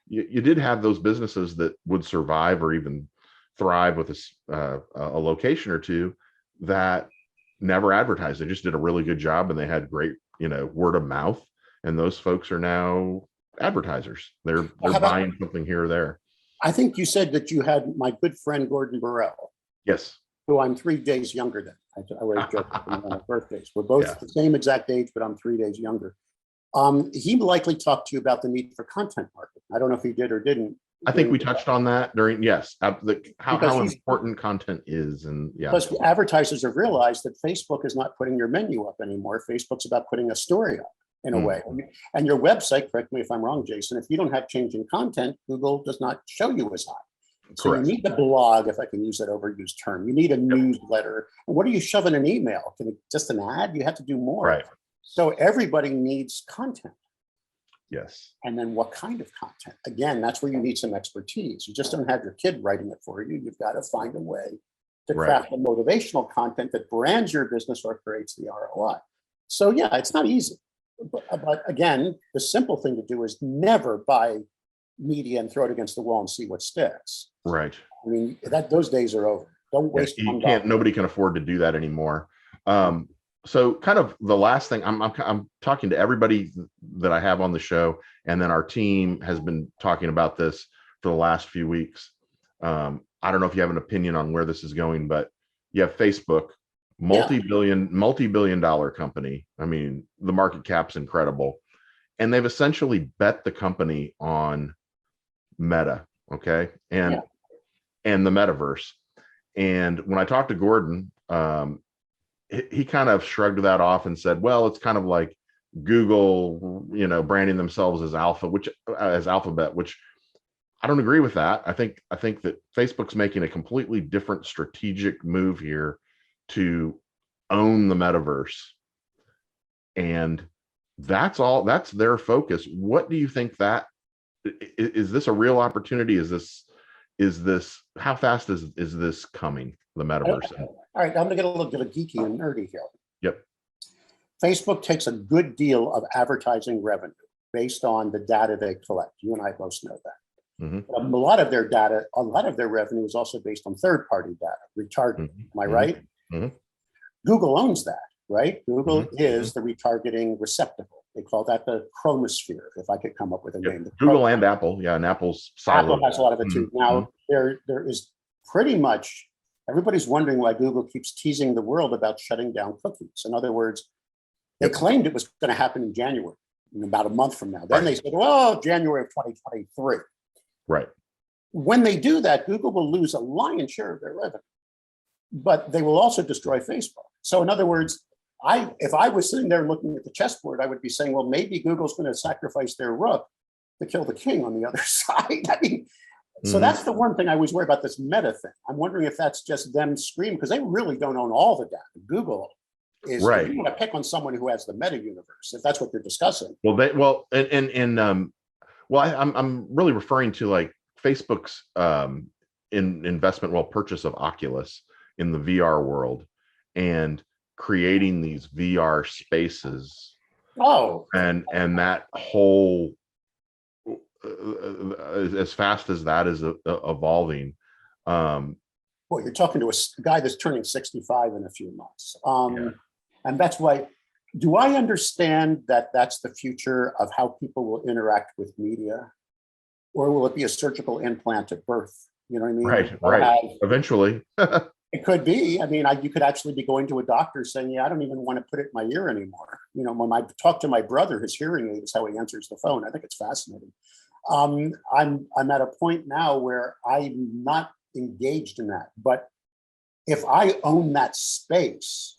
you did have those businesses that would survive or even thrive with a location or two that never advertised. They just did a really good job and they had great, you know, word of mouth. And those folks are now advertisers. They're buying something here or there. I think you said that you had my good friend Gordon Burrell. Yes. Who I'm 3 days younger than. I always joke on our birthdays. We're both the same exact age, but I'm 3 days younger. He likely talked to you about the need for content marketing. I don't know if he did or didn't. I think we touched on that during, how important content is. And Plus advertisers have realized that Facebook is not putting your menu up anymore. Facebook's about putting a story up in a way. And your website, correct me if I'm wrong, Jason, if you don't have changing content, Google does not show you as high. So Correct. You need the blog, if I can use that overused term. You need a newsletter. What are you shoving an email? Can it just an ad? You have to do more. Right. So everybody needs content. Yes. And then what kind of content? Again, that's where you need some expertise. You just don't have your kid writing it for you. You've got to find a way to craft the motivational content that brands your business or creates the ROI. So yeah, it's not easy. But again, the simple thing to do is never buy media and throw it against the wall and see what sticks. Right. I mean, those days are over. Don't waste. Nobody can afford to do that anymore. So kind of the last thing, I'm talking to everybody that I have on the show, and then our team has been talking about this for the last few weeks. I don't know if you have an opinion on where this is going, but you have Facebook, multi-billion dollar company. I mean, the market cap's incredible. And they've essentially bet the company on Meta, okay? And the metaverse. And when I talked to Gordon, he kind of shrugged that off and said, well, it's kind of like Google, you know, branding themselves as Alphabet, which I don't agree with that. I think that Facebook's making a completely different strategic move here to own the metaverse. And that's their focus. What do you think is this a real opportunity? Is this how fast is this coming, the metaverse? All right, I'm gonna get a little bit geeky and nerdy here. Yep. Facebook takes a good deal of advertising revenue based on the data they collect. You and I both know that. Mm-hmm. A lot of their data, a lot of their revenue is also based on third-party data, retargeting. Am I right? Mm-hmm. Google owns that. right? Google Mhm. is the retargeting receptacle. They call that the chromosphere, if I could come up with a Yep. name. The Google and Apple. Yeah, and Apple's siloed. Apple has a lot of it too. Mhm. Now, there is pretty much, everybody's wondering why Google keeps teasing the world about shutting down cookies. In other words, they Yep. claimed it was going to happen in January, in about a month from now. Then Right. they said, well, January of 2023. Right. When they do that, Google will lose a lion's share of their revenue, but they will also destroy Facebook. So in other words, if I was sitting there looking at the chessboard, I would be saying, well, maybe Google's going to sacrifice their rook to kill the king on the other side. I mean, so that's the one thing I always worry about, this meta thing. I'm wondering if that's just them screaming, because they really don't own all the data. Google is, Right. if you want to pick on someone who has the meta universe, if that's what they're discussing. I'm really referring to like Facebook's purchase of Oculus in the VR world and creating these VR spaces. Oh, and that whole as fast as that is evolving. Well, you're talking to a guy that's turning 65 in a few months. Yeah. And that's why, do I understand that that's the future of how people will interact with media? Or will it be a surgical implant at birth? You know what I mean? Right. Eventually. It could be. I mean, you could actually be going to a doctor saying, yeah, I don't even want to put it in my ear anymore. You know, when I talk to my brother, his hearing aid is how he answers the phone. I think it's fascinating. I'm at a point now where I'm not engaged in that. But if I own that space,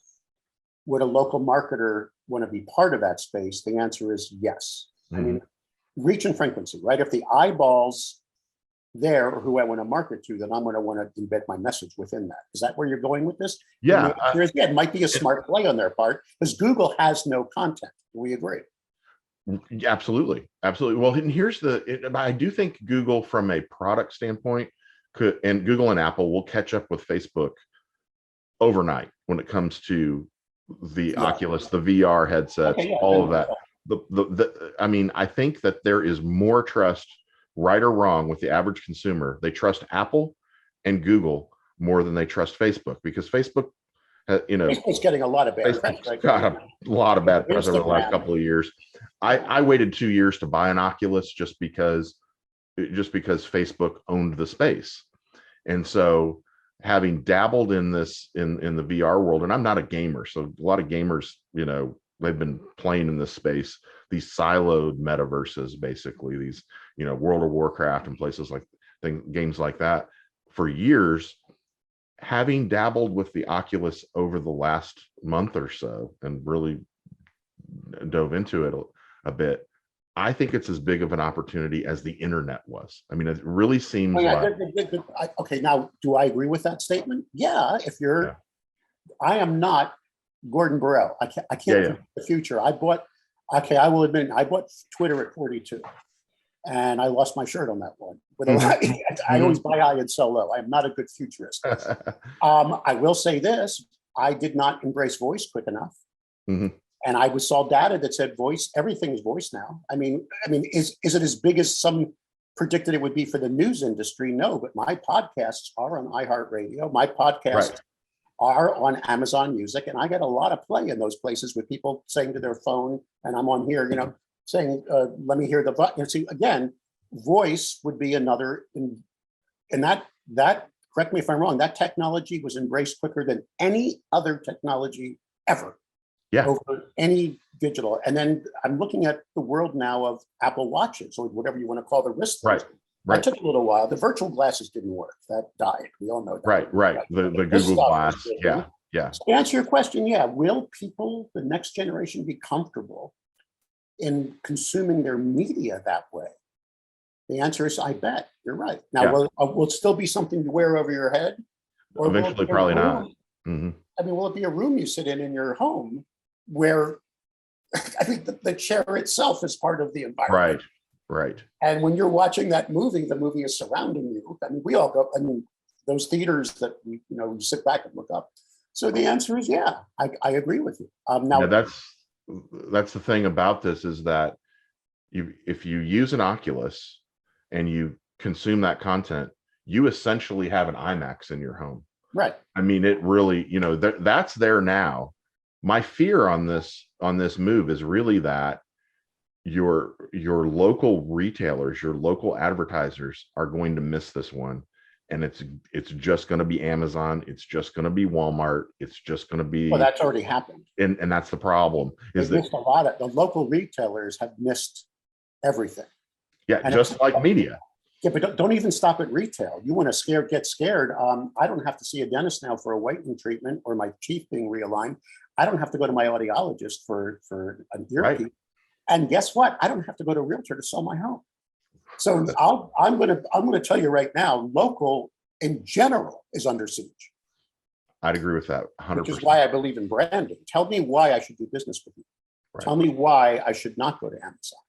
would a local marketer want to be part of that space? The answer is yes. I mean, reach and frequency, right? If the eyeballs there or who I want to market to, then I'm going to want to embed my message within that. Is that where you're going with this? Yeah. It might be a smart play on their part because Google has no content. We agree. Absolutely. Well, and here's I do think Google from a product standpoint and Google and Apple will catch up with Facebook overnight when it comes to the Oculus, the VR headsets, all of that. I mean, I think that there is more trust, right or wrong, with the average consumer. They trust Apple and Google more than they trust Facebook, because Facebook, Facebook's getting a lot of bad press. Got a lot of bad press over the last couple of years. I waited 2 years to buy an Oculus just because Facebook owned the space. And so having dabbled in this in the VR world, and I'm not a gamer, so a lot of gamers, they've been playing in this space, these siloed metaverses, basically these, World of Warcraft and places like games like that for years. Having dabbled with the Oculus over the last month or so and really dove into it a bit, I think it's as big of an opportunity as the internet was. I mean, it really seems Okay, now, do I agree with that statement? Yeah, I am not Gordon Burrell. I can't think of the future. I will admit, I bought Twitter at 42. And I lost my shirt on that one. I always buy high and sell low. I am not a good futurist. I will say this: I did not embrace voice quick enough, and I saw data that said voice. Everything is voice now. I mean, is it as big as some predicted it would be for the news industry? No, but my podcasts are on iHeartRadio. My podcasts are on Amazon Music, and I get a lot of play in those places with people saying to their phone, and I'm on here, saying, let me hear the, see, again, voice would be another, and that, correct me if I'm wrong, that technology was embraced quicker than any other technology ever. Over any digital. And then I'm looking at the world now of Apple Watches, or whatever you want to call the wristbands. Right. That took a little while. The virtual glasses didn't work. That died. We all know that. Right. The Google Glass. Yeah. So to answer your question, will people, the next generation, be comfortable in consuming their media that way? The answer is, I bet. You're right. Now, will it still be something to wear over your head? Or eventually, probably not. Mm-hmm. I mean, will it be a room you sit in your home where, I think the chair itself is part of the environment. Right. And when you're watching that movie, the movie is surrounding you. I mean, we all go, those theaters that we sit back and look up. So the answer is, I agree with you. Now, that's the thing about this, is that if you use an Oculus and you consume that content, you essentially have an IMAX in your home. Right. I mean, it really, that's there now. My fear on this move is really that your local retailers, your local advertisers are going to miss this one. And it's just going to be Amazon. It's just going to be Walmart. It's just going to be. Well, that's already happened. And that's the problem. Is They've that missed a lot of the local retailers have missed everything. yeah, And just like media. Yeah, but don't even stop at retail. You want to get scared. I don't have to see a dentist now for a whitening treatment or my teeth being realigned. I don't have to go to my audiologist for an earpiece. Right. And guess what? I don't have to go to a realtor to sell my home. So I'm gonna tell you right now, local in general is under siege. I'd agree with that 100%. Which is why I believe in branding. Tell me why I should do business with you. Right. Tell me why I should not go to Amazon,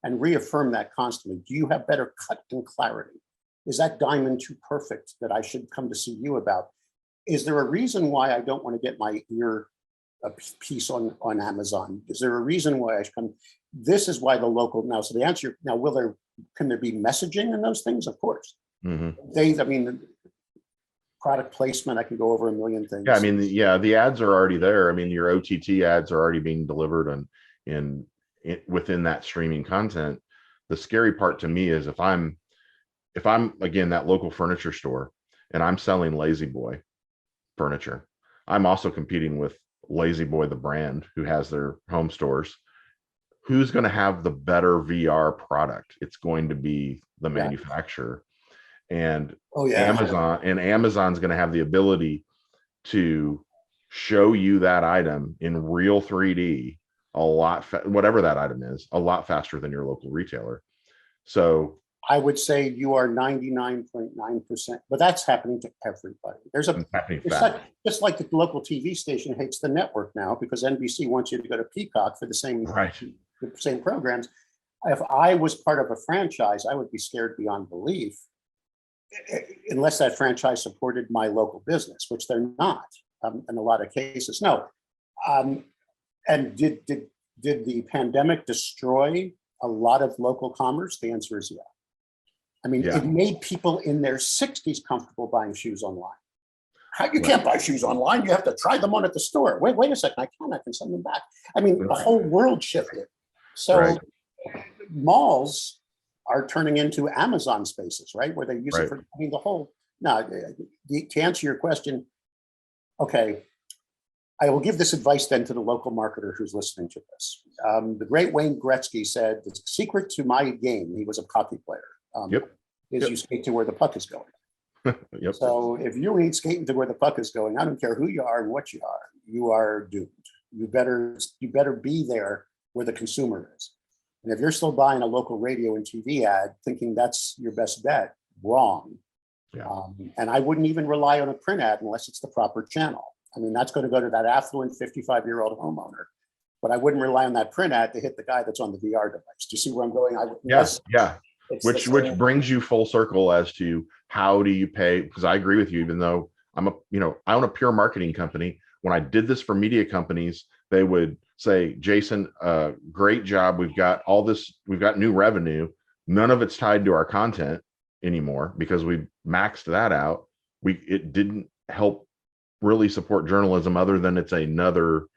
and reaffirm that constantly. Do you have better cut and clarity? Is that diamond too perfect that I should come to see you about? Is there a reason why I don't want to get my ear a piece on Amazon? Is there a reason why I should come? This is why the local now. So the answer now, can there be messaging in those things? Of course. Mm-hmm. Product placement, I can go over a million things. Yeah, the ads are already there. I mean, your OTT ads are already being delivered within that streaming content. The scary part to me is if I'm again that local furniture store and I'm selling Lazy Boy furniture, I'm also competing with Lazy Boy the brand, who has their home stores. Who's going to have the better VR product? It's going to be the manufacturer. And Amazon's going to have the ability to show you that item in real 3D whatever that item is, a lot faster than your local retailer. So I would say you are 99.9%, but that's happening to everybody. Just like the local TV station hates the network now because NBC wants you to go to Peacock for the same programs. If I was part of a franchise, I would be scared beyond belief, unless that franchise supported my local business, which they're not in a lot of cases. No. And did the pandemic destroy a lot of local commerce? The answer is yeah. I mean, it made people in their 60s comfortable buying shoes online. You can't buy shoes online. You have to try them on at the store. Wait a second. I can send them back. I mean, the whole world shifted. So malls are turning into Amazon spaces, right? Where they use it for, the whole, to answer your question, okay, I will give this advice then to the local marketer who's listening to this. The great Wayne Gretzky said, the secret to my game, he was a hockey player, you skate to where the puck is going. So if you ain't skating to where the puck is going, I don't care who you are and what you are doomed. You better be there where the consumer is. And if you're still buying a local radio and TV ad, thinking that's your best bet, wrong. And I wouldn't even rely on a print ad unless it's the proper channel. I mean, that's going to go to that affluent 55-year-old homeowner, but I wouldn't rely on that print ad to hit the guy that's on the VR device. Do you see where I'm going? Which brings you full circle as to how do you pay? Because I agree with you, even though I own a pure marketing company. When I did this for media companies, they would say, Jason, great job. We've got all this, we've got new revenue. None of it's tied to our content anymore because we maxed that out. It didn't help really support journalism other than it's another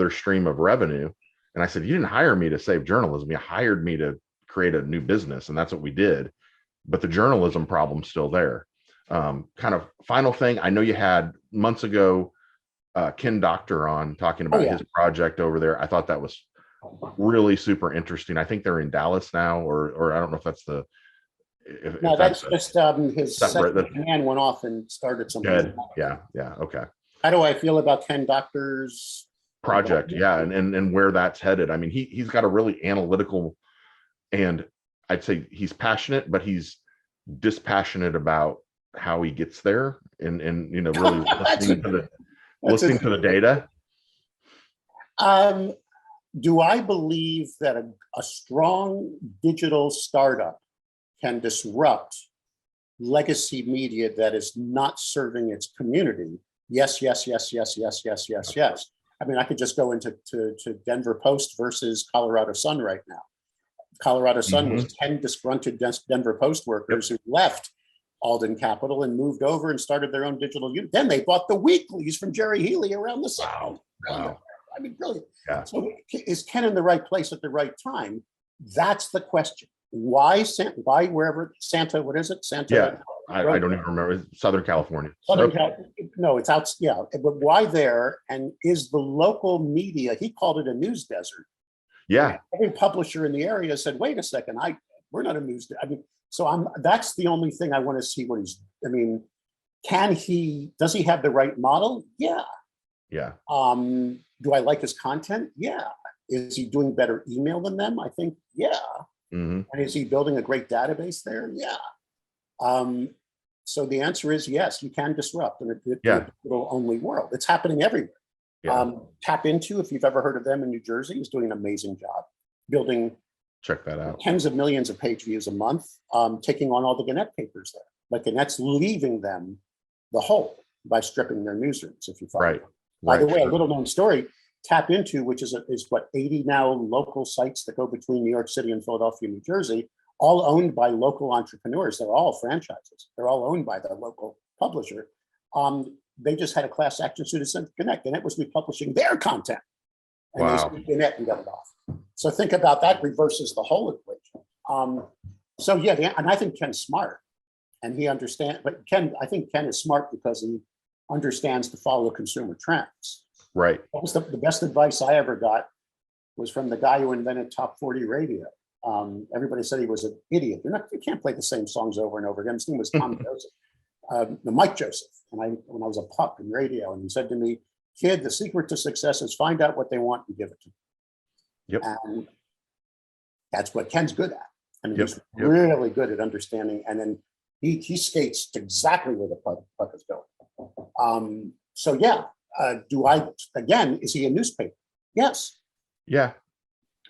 stream of revenue. And I said, you didn't hire me to save journalism. You hired me to create a new business. And that's what we did. But the journalism problem's still there. Kind of final thing. I know you had months ago, Ken Doctor on talking about his project over there. I thought that was really super interesting. I think they're in Dallas now, or I don't know if that's the. That's just his second man went off and started something. Good. Yeah. Okay. How do I feel about Ken Doctor's project? And where that's headed. I mean, he's got a really analytical, and I'd say he's passionate, but he's dispassionate about how he gets there, and really listening to the data. Do I believe that a strong digital startup can disrupt legacy media that is not serving its community? Yes. I mean, I could just go into Denver Post versus Colorado Sun right now. Colorado Sun was 10 disgruntled Denver Post workers who left Alden Capital and moved over and started their own digital unit. Then they bought the weeklies from Jerry Healy around the South. brilliant. Wow. I mean, brilliant. Yeah. So is Ken in the right place at the right time? That's the question. Why wherever Santa, what is it? Santa. Yeah. I don't even remember. It's Southern California. Southern Okay. California. No, it's out. Yeah. But why there? And is the local media, he called it a news desert. Yeah. Every publisher in the area said, wait a second, we're not a news. I mean, that's the only thing I want to see what I mean, does he have the right model? Yeah. Yeah. Do I like his content? Yeah. Is he doing better email than them? I think, yeah. Mm-hmm. And is he building a great database there? Yeah. So the answer is yes, you can disrupt in a digital only world. It's happening everywhere. Yeah. Tap Into, if you've ever heard of them in New Jersey, is doing an amazing job building Check that out. tens of millions of page views a month, taking on all the Gannett papers there. Like Gannett's leaving them the whole by stripping their newsrooms, if you follow. Right. By the way, Sure. a little known story, Tap Into, which is what, 80 now local sites that go between New York City and Philadelphia, New Jersey, all owned by local entrepreneurs. They're all franchises. They're all owned by the local publisher. They just had a class action suit against Gannett. Gannett was republishing their content. And Wow. they sued Gannett and got it off. So think about that, reverses the whole equation. So yeah, and I think Ken's smart and he understands, but I think Ken is smart because he understands to follow consumer trends. Right. What was the best advice I ever got was from the guy who invented Top 40 radio. Everybody said he was an idiot. You can't play the same songs over and over again. His name was Tom Joseph, Mike Joseph. And when I was a pup in radio, and he said to me, kid, the secret to success is find out what they want and give it to them. Yep. And that's what Ken's good at. I mean, Yep. he's really good at understanding. And then he skates to exactly where the puck is going. So yeah, is he a newspaper? Yes, Yeah.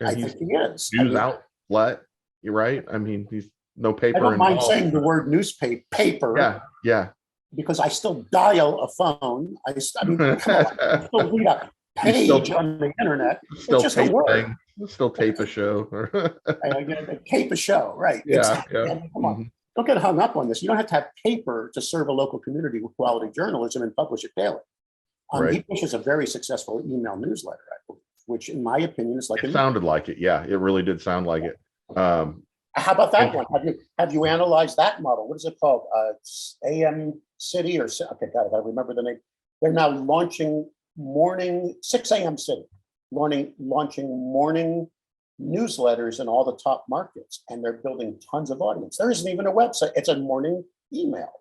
I And he's think he is. news outlet. You're right. I mean, he's no paper. I don't mind involved. saying the word newspaper. Yeah. Yeah. Because I still dial a phone. I mean, come on, I still read a page on the internet. Still It's just a tape word. thing. Still tape a show. I get a tape a show, right? Yeah, Exactly. yeah. I mean, come on. Don't get hung up on this. You don't have to have paper to serve a local community with quality journalism and publish it daily. Right. He pushes a very successful email newsletter, I believe, which in my opinion is like It sounded like it. Yeah, it really did sound like it. How about that one? Have you analyzed that model? What is it called? AM City or okay, God, I gotta remember the name. They're now launching 6 a.m. City, launching morning newsletters in all the top markets, and they're building tons of audience. There isn't even a website; it's a morning email.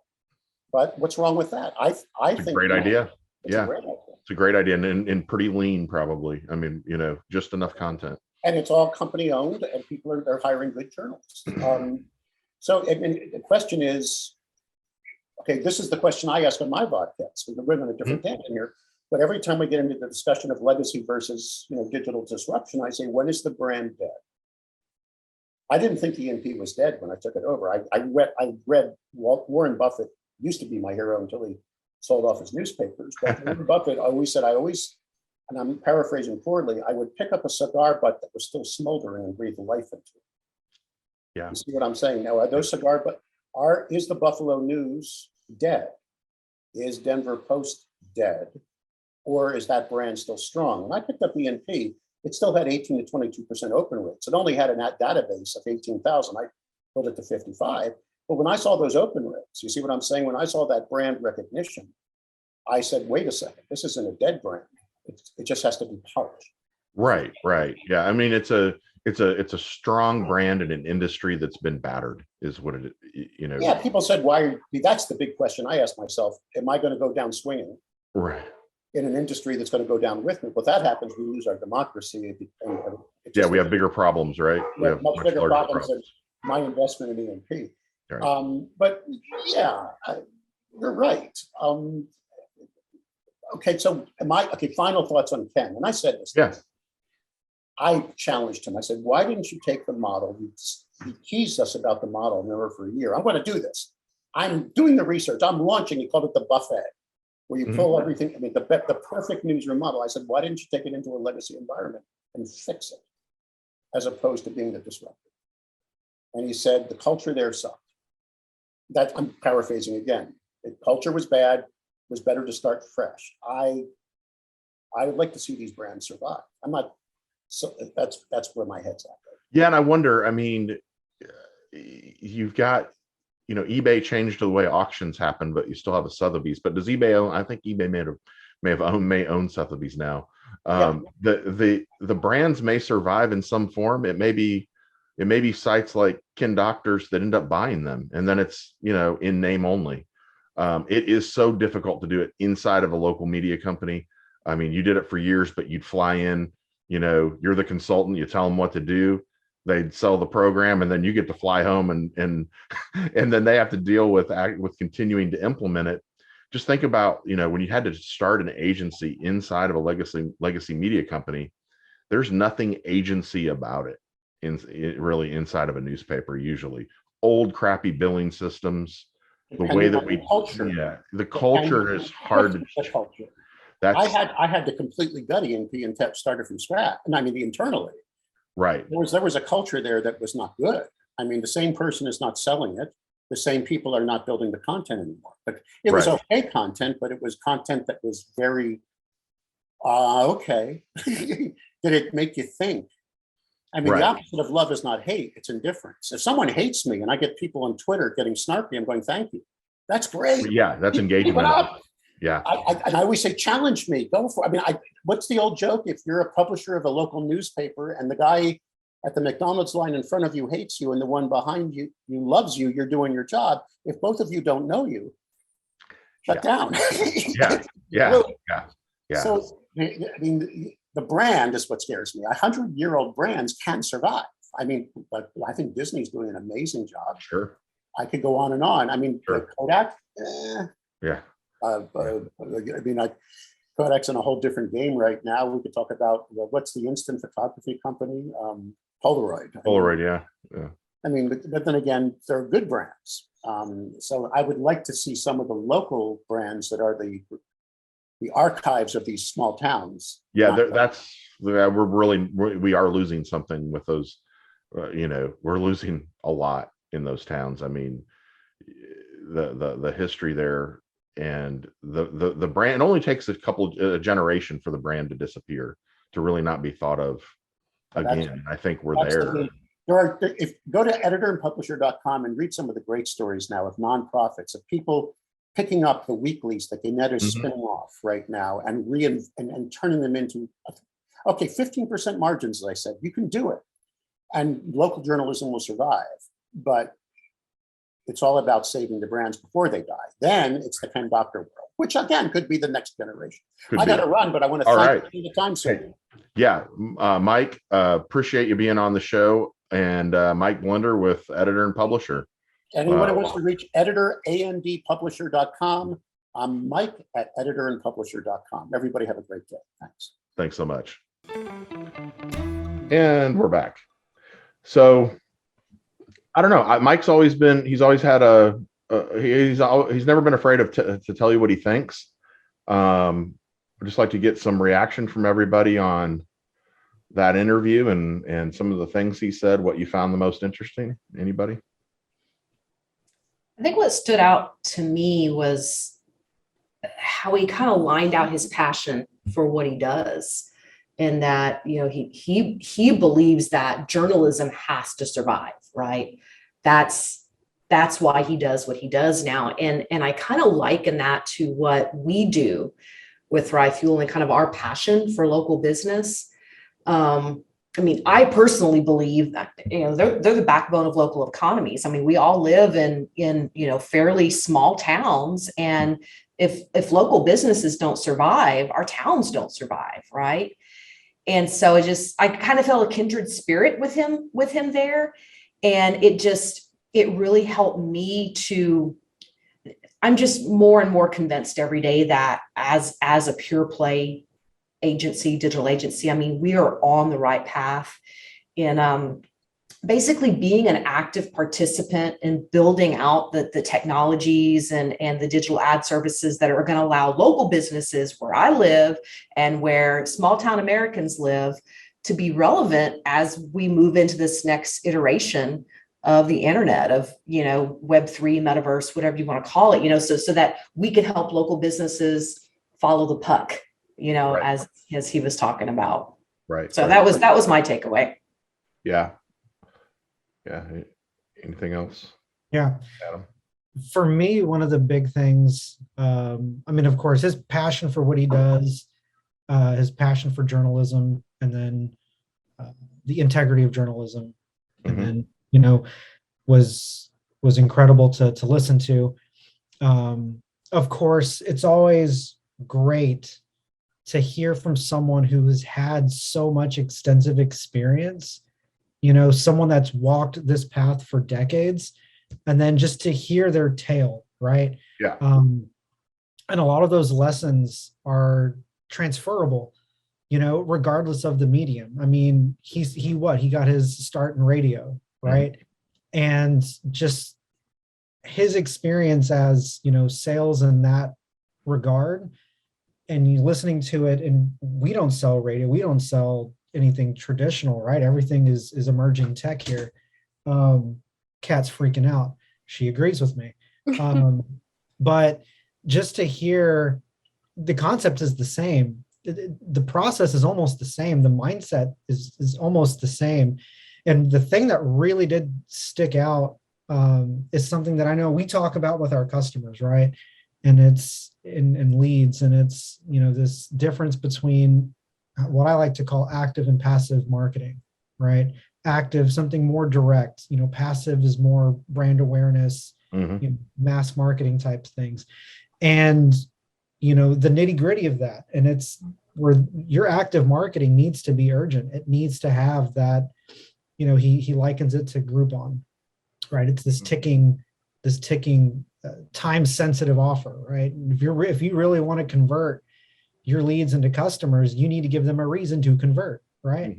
But what's wrong with that? I It's think a great idea. it's Yeah, a great idea. it's a great idea and pretty lean, probably. I mean, just enough content. And it's all company owned, and they're hiring good journalists. So the question is, okay, this is the question I ask on my podcast. We're on a different tangent here, but every time we get into the discussion of legacy versus digital disruption, I say, when is the brand dead? I didn't think ENP was dead when I took it over. I read Warren Buffett used to be my hero until he sold off his newspapers. But Warren Buffett always said, and I'm paraphrasing poorly, I would pick up a cigar butt that was still smoldering and breathe life into it. Yeah. You see what I'm saying? Now, are those cigar butt? Is the Buffalo News dead? Is Denver Post dead? Or is that brand still strong? When I picked up ENP, it still had 18 to 22% open rates. It only had a database of 18,000. I put it to 55. But when I saw those open rates, you see what I'm saying? When I saw that brand recognition, I said, wait a second, this isn't a dead brand. It just has to be polished. Right. Yeah. I mean, it's a strong brand in an industry that's been battered, is what it. Yeah. People said, why? That's the big question I asked myself. Am I going to go down swinging? Right. In an industry that's going to go down with me? But that happens, we lose our democracy. We have bigger problems, right? We have much bigger problems than my investment in ENP. Right. But yeah, you're right. Okay, so final thoughts on Ken. And I said this. Yeah. I challenged him. I said, why didn't you take the model? He teased us about the model for a year. I'm going to do this. I'm doing the research. I'm launching. He called it the buffet, where you pull everything. I mean, the perfect newsroom model. I said, why didn't you take it into a legacy environment and fix it, as opposed to being the disruptor? And he said, the culture there sucked. That, I'm paraphrasing again. The culture was bad. It was better to start fresh. I I would like to see these brands survive. I'm not, so that's where my head's at. Yeah, and I wonder, I mean, you've got, eBay changed the way auctions happen, but you still have a Sotheby's. But does eBay own? I think eBay may own Sotheby's now. The brands may survive in some form. It may be sites like Kin Doctors that end up buying them, and then it's in name only. It is so difficult to do it inside of a local media company. I mean, you did it for years, but you'd fly in. You're the consultant. You tell them what to do. They'd sell the program, and then you get to fly home, and and then they have to deal with continuing to implement it. Just think about when you had to start an agency inside of a legacy media company. There's nothing agency about it really inside of a newspaper. Usually old crappy billing systems. The way that the culture is hard to culture. That's I had to completely gut E&P and started from scratch. And I mean, internally. Right. There was a culture there that was not good. I mean, the same person is not selling it. The same people are not building the content anymore. But it was okay content, but it was content that was very, okay. Did it make you think? I mean, the opposite of love is not hate, it's indifference. If someone hates me and I get people on Twitter getting snarky, I'm going, thank you. That's great. Yeah, that's engagement. Yeah. And I always say, challenge me, go for it. I mean, what's the old joke? If you're a publisher of a local newspaper and the guy at the McDonald's line in front of you hates you and the one behind you loves you, you're doing your job. If both of you don't know you, shut down. Yeah. So, I mean, the brand is what scares me. 100-year-old brands can survive. I mean, but I think Disney's doing an amazing job. Sure. I could go on and on. I mean, Kodak. Yeah. I mean, Kodak's in a whole different game right now. We could talk about what's the instant photography company? Polaroid. Polaroid, yeah. I mean, but then again, they're good brands. So I would like to see some of the local brands that are the archives of these small towns. Yeah, we are losing something with those. We're losing a lot in those towns. I mean, the history there. And the brand, it only takes a generation for the brand to disappear, to really not be thought of again. I think we're there. Go to editorandpublisher.com and read some of the great stories now of nonprofits, of people picking up the weeklies that Gannett is spinning off right now and turning them into 15% margins, as I said. You can do it, and local journalism will survive. But it's all about saving the brands before they die. Then it's the Ken Doctor world, which again could be the next generation. I got to run, but I want to thank you for the time, sir. Yeah, Mike, appreciate you being on the show. And Mike Blender with Editor and Publisher. Anyone who wants to reach editor, andpublisher.com. I'm Mike at editorandpublisher.com. Everybody have a great day. Thanks. Thanks so much. And we're back. So I don't know. Mike's always been, he's always had he's never been afraid of to tell you what he thinks. I'd just like to get some reaction from everybody on that interview and some of the things he said, what you found the most interesting. Anybody? I think what stood out to me was how he kind of lined out his passion for what he does. And that, he believes that journalism has to survive, right? That's why he does what he does now. And I kind of liken that to what we do with Thrive Fuel and kind of our passion for local business. I mean, I personally believe that, they're the backbone of local economies. I mean, we all live in fairly small towns, and if local businesses don't survive, our towns don't survive, right? And so I kind of felt a kindred spirit with him there. And it really helped me I'm just more and more convinced every day that as a pure play digital agency, I mean, we are on the right path in basically being an active participant in building out the technologies and the digital ad services that are going to allow local businesses where I live and where small town Americans live to be relevant as we move into this next iteration of the internet, of Web3, metaverse, whatever you want to call it, so that we can help local businesses follow the puck, Right. as he was talking about. Right. So Right. that was my takeaway. Yeah. Yeah. Anything else, Yeah. Adam? For me, one of the big things, I mean, of course, his passion for what he does, his passion for journalism, and then the integrity of journalism, and Mhm. then, you know, was incredible to listen to. Of course, it's always great to hear from someone who has had so much extensive experience, someone that's walked this path for decades, and then just to hear their tale, right? Yeah. And a lot of those lessons are transferable, regardless of the medium. I mean, he got his start in radio, right? And just his experience as, sales in that regard, and you listening to it, and we don't sell radio, we don't sell anything traditional, right? Everything is emerging tech here. Kat's freaking out. She agrees with me. But just to hear, the concept is the same. The process is almost the same. The mindset is almost the same. And the thing that really did stick out is something that I know we talk about with our customers, right? And it's in leads, and it's, this difference between what I like to call active and passive marketing, right? Active, something more direct, passive is more brand awareness, Mhm. mass marketing type things. And, the nitty gritty of that. And it's where your active marketing needs to be urgent. It needs to have that, he likens it to Groupon, right? It's this ticking time sensitive offer, right? And if you really want to convert your leads into customers, you need to give them a reason to convert, right?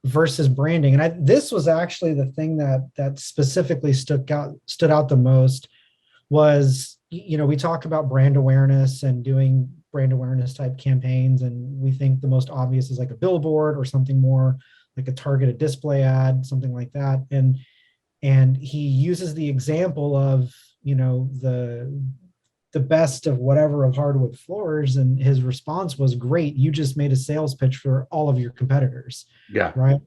Versus branding. And this was actually the thing that specifically stood out the most was, we talk about brand awareness and doing brand awareness type campaigns, and we think the most obvious is like a billboard or something more like a targeted display ad, something like that. And he uses the example of, the best of whatever of hardwood floors, and his response was, great, you just made a sales pitch for all of your competitors. Yeah. Right.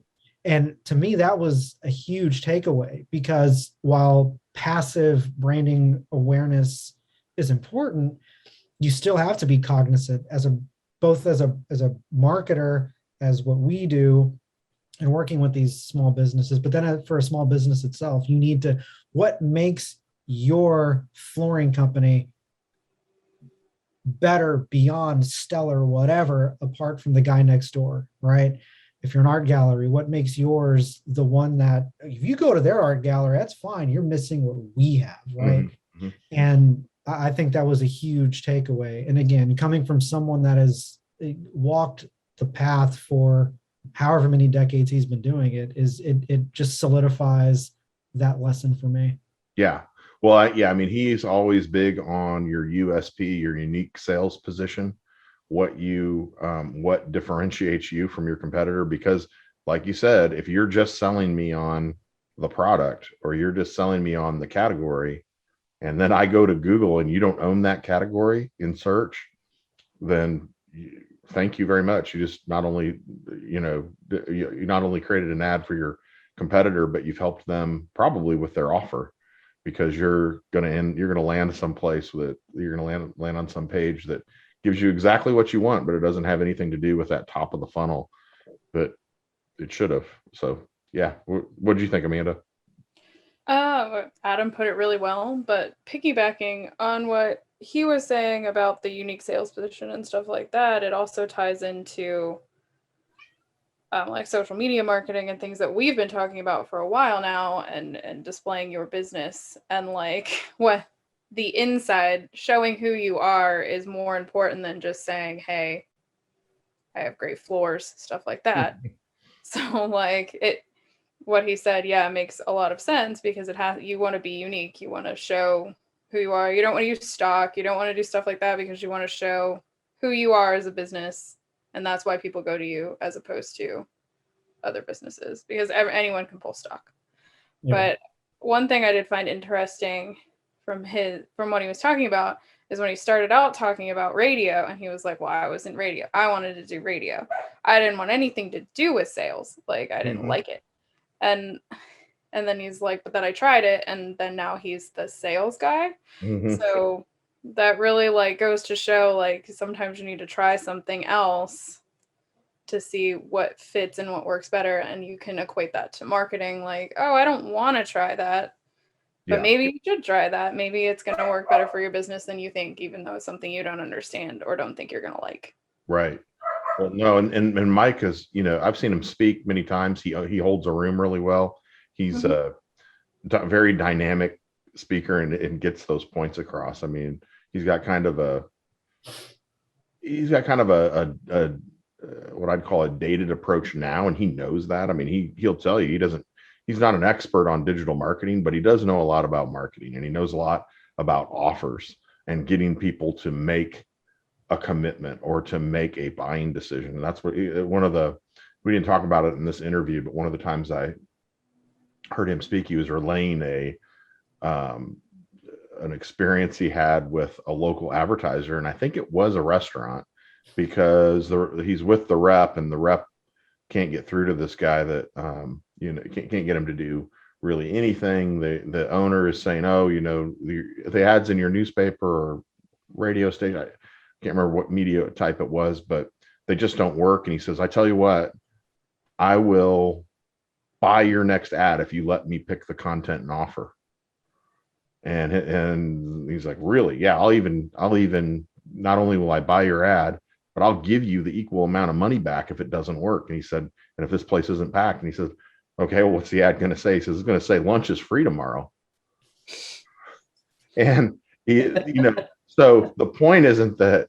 And to me, that was a huge takeaway, because while passive branding awareness is important, you still have to be cognizant both as a marketer, as what we do, and working with these small businesses. But then for a small business itself, you need to, what makes your flooring company better beyond stellar, whatever, apart from the guy next door, right? If you're an art gallery, what makes yours the one that, if you go to their art gallery, that's fine, you're missing what we have, right? And I think that was a huge takeaway. And again, coming from someone that has walked the path for however many decades he's been doing it, it just solidifies that lesson for me. Yeah. Well, I mean, he's always big on your USP, your unique sales position, what differentiates you from your competitor. Because like you said, if you're just selling me on the product, or you're just selling me on the category, and then I go to Google and you don't own that category in search, then thank you very much. You just not only, you not only created an ad for your competitor, but you've helped them probably with their offer, because you're going to land someplace with, you're going to land on some page that gives you exactly what you want, but it doesn't have anything to do with that top of the funnel, but it should have. So yeah. What did you think, Amanda? Adam put it really well, but piggybacking on what he was saying about the unique sales position and stuff like that, it also ties into like social media marketing and things that we've been talking about for a while now, and displaying your business, and like what the inside, showing who you are, is more important than just saying, hey, I have great floors, stuff like that. So like what he said, yeah, makes a lot of sense, because you want to be unique. You want to show who you are. You don't want to use stock. You don't want to do stuff like that, because you want to show who you are as a business. And that's why people go to you as opposed to other businesses, because anyone can pull stock. Yeah. But one thing I did find interesting from what he was talking about, is when he started out talking about radio, and he was like, well, I was in radio. I wanted to do radio. I didn't want anything to do with sales. Like, I didn't like it. And then he's like, but then I tried it, and then now he's the sales guy. So that really like goes to show like sometimes you need to try something else to see what fits and what works better. And you can equate that to marketing. Like, oh, I don't want to try that, but maybe you should try that. Maybe it's going to work better for your business than you think, even though it's something you don't understand or don't think you're going to like. Right. Well, no, and Mike is, you know, I've seen him speak many times. He holds a room really well. He's a very dynamic speaker and gets those points across. I mean, he's got kind of a what I'd call a dated approach now, and he knows that. I mean, he'll tell you he's not an expert on digital marketing, but he does know a lot about marketing, and he knows a lot about offers and getting people to make a commitment or to make a buying decision. And that's what we didn't talk about it in this interview, but one of the times I heard him speak, he was relaying an experience he had with a local advertiser, and I think it was a restaurant, because he's with the rep, and the rep can't get through to this guy that can't get him to do really anything. The owner is saying, oh, you know, the ads in your newspaper or radio station, I can't remember what media type it was, but they just don't work. And he says, I tell you what, I will buy your next ad if you let me pick the content and offer. And he's like, really? Yeah, I'll even not only will I buy your ad, but I'll give you the equal amount of money back if it doesn't work. And he said, and if this place isn't packed, and he says, okay, well, what's the ad going to say? He says, it's going to say lunch is free tomorrow. And so the point isn't that,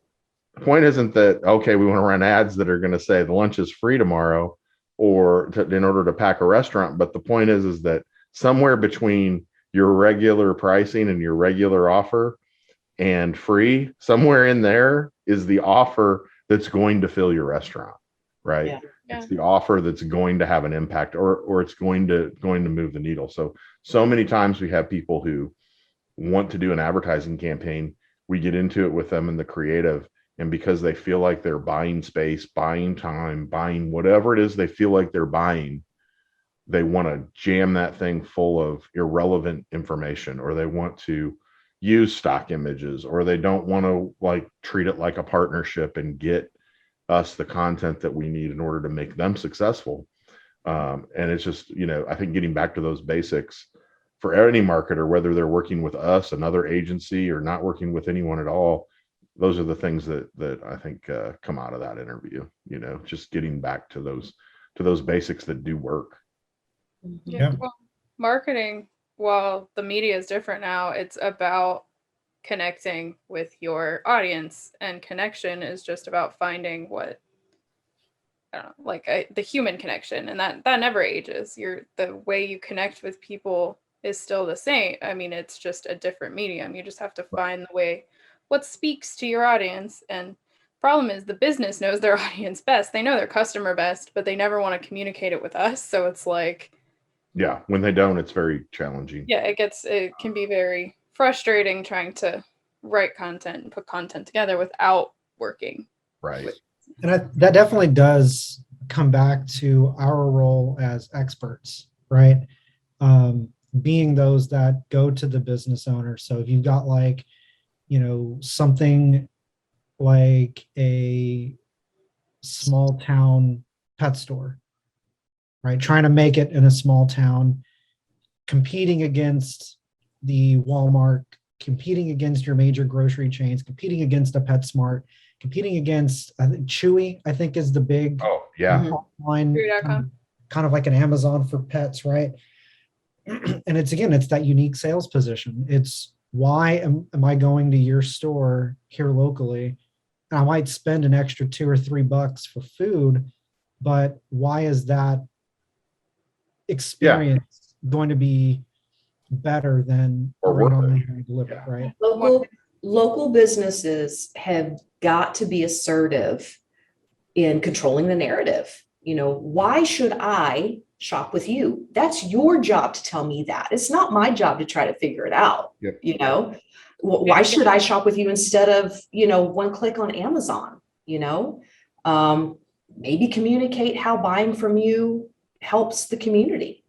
okay, we want to run ads that are going to say the lunch is free tomorrow in order to pack a restaurant. But the point is that somewhere between your regular pricing and your regular offer and free, somewhere in there is the offer that's going to fill your restaurant, right? Yeah. It's the offer that's going to have an impact, or it's going to move the needle. So many times we have people who want to do an advertising campaign. We get into it with them in the creative, and because they feel like they're buying space, buying time, buying whatever it is they feel like they're buying, they want to jam that thing full of irrelevant information, or they want to use stock images, or they don't want to like treat it like a partnership and get us the content that we need in order to make them successful. And it's just, I think getting back to those basics for any marketer, whether they're working with us, another agency, or not working with anyone at all, those are the things that I think come out of that interview, just getting back to those basics that do work. Yeah. Well, marketing, while the media is different now, it's about connecting with your audience, and connection is just about finding what, the human connection, and that never ages. The way you connect with people is still the same. I mean, it's just a different medium. You just have to find the way, what speaks to your audience. And problem is, the business knows their audience best. They know their customer best, but they never want to communicate it with us. So it's like, yeah, when they don't, it's very challenging. Yeah, it can be very frustrating trying to write content and put content together without working. Right. And that definitely does come back to our role as experts, right? Being those that go to the business owner. So if you've got something like a small town pet store, right? Trying to make it in a small town, competing against the Walmart, competing against your major grocery chains, competing against a PetSmart, competing against Chewy, I think is the big online, kind of like an Amazon for pets, right? And it's that unique sales position. It's why am I going to your store here locally? And I might spend an extra $2 or $3 for food, but why is that experience going to be better than online delivered, right? Local businesses have got to be assertive in controlling the narrative. Why should I shop with you? That's your job to tell me that. It's not my job to try to figure it out. Yep. Why should I shop with you instead of, one click on Amazon? Maybe communicate how buying from you helps the community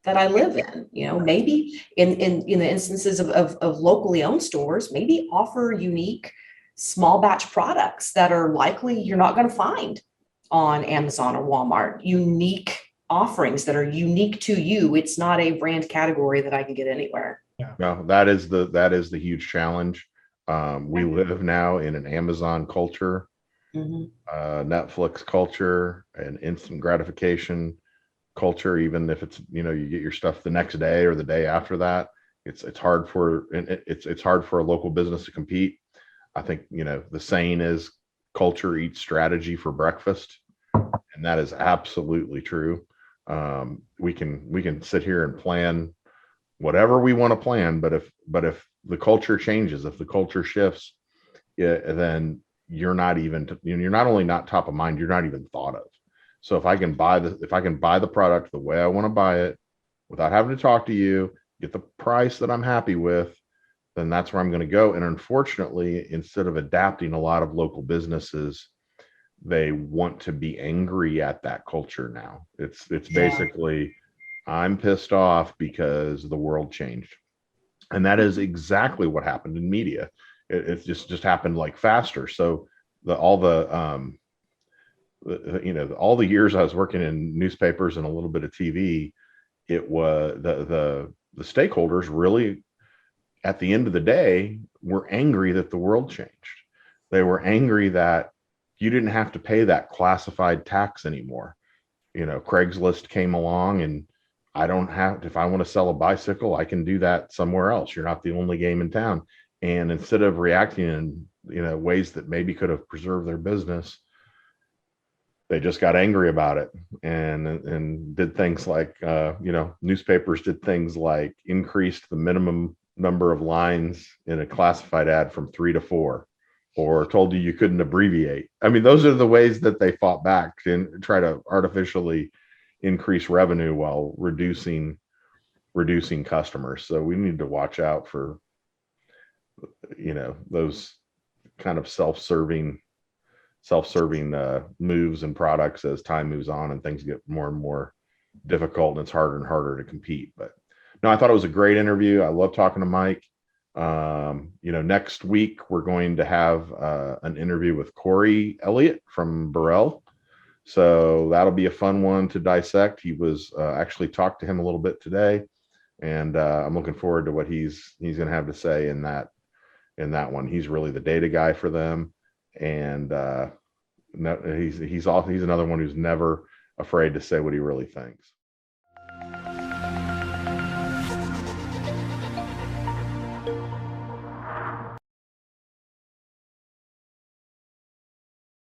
that I live in. Maybe in the instances of locally owned stores, maybe offer unique small batch products that are likely you're not going to find on Amazon or Walmart. Unique offerings that are unique to you. It's not a brand category that I can get anywhere. No, that is the huge challenge. We live now in an Amazon culture, Netflix culture, an instant gratification culture. Even if it's, you get your stuff the next day or the day after that, it's hard for a local business to compete. I think, the saying is culture eats strategy for breakfast. And that is absolutely true. We can sit here and plan whatever we want to plan, but if the culture changes, if the culture shifts, then you're not only not top of mind, you're not even thought of. So if I can buy the product the way I want to buy it without having to talk to you, get the price that I'm happy with, then that's where I'm going to go. And unfortunately, instead of adapting, a lot of local businesses, they want to be angry at that culture now. It's basically, I'm pissed off because the world changed. And that is exactly what happened in media. It just happened like faster. So all the years I was working in newspapers and a little bit of TV, it was the stakeholders really, at the end of the day, were angry that the world changed. They were angry that you didn't have to pay that classified tax anymore. Craigslist came along, and I don't have, if I want to sell a bicycle, I can do that somewhere else. You're not the only game in town. And instead of reacting in, ways that maybe could have preserved their business, they just got angry about it and did things like, newspapers did things like increased the minimum number of lines in a classified ad from 3 to 4, or told you couldn't abbreviate. I mean, those are the ways that they fought back and try to artificially increase revenue while reducing customers. So we need to watch out for, those kind of self-serving moves and products as time moves on and things get more and more difficult and it's harder and harder to compete. But no, I thought it was a great interview. I love talking to Mike. Next week we're going to have an interview with Corey Elliott from Burrell. So that'll be a fun one to dissect. He was actually talked to him a little bit today, and I'm looking forward to what he's going to have to say in that one. He's really the data guy for them, and he's another one who's never afraid to say what he really thinks.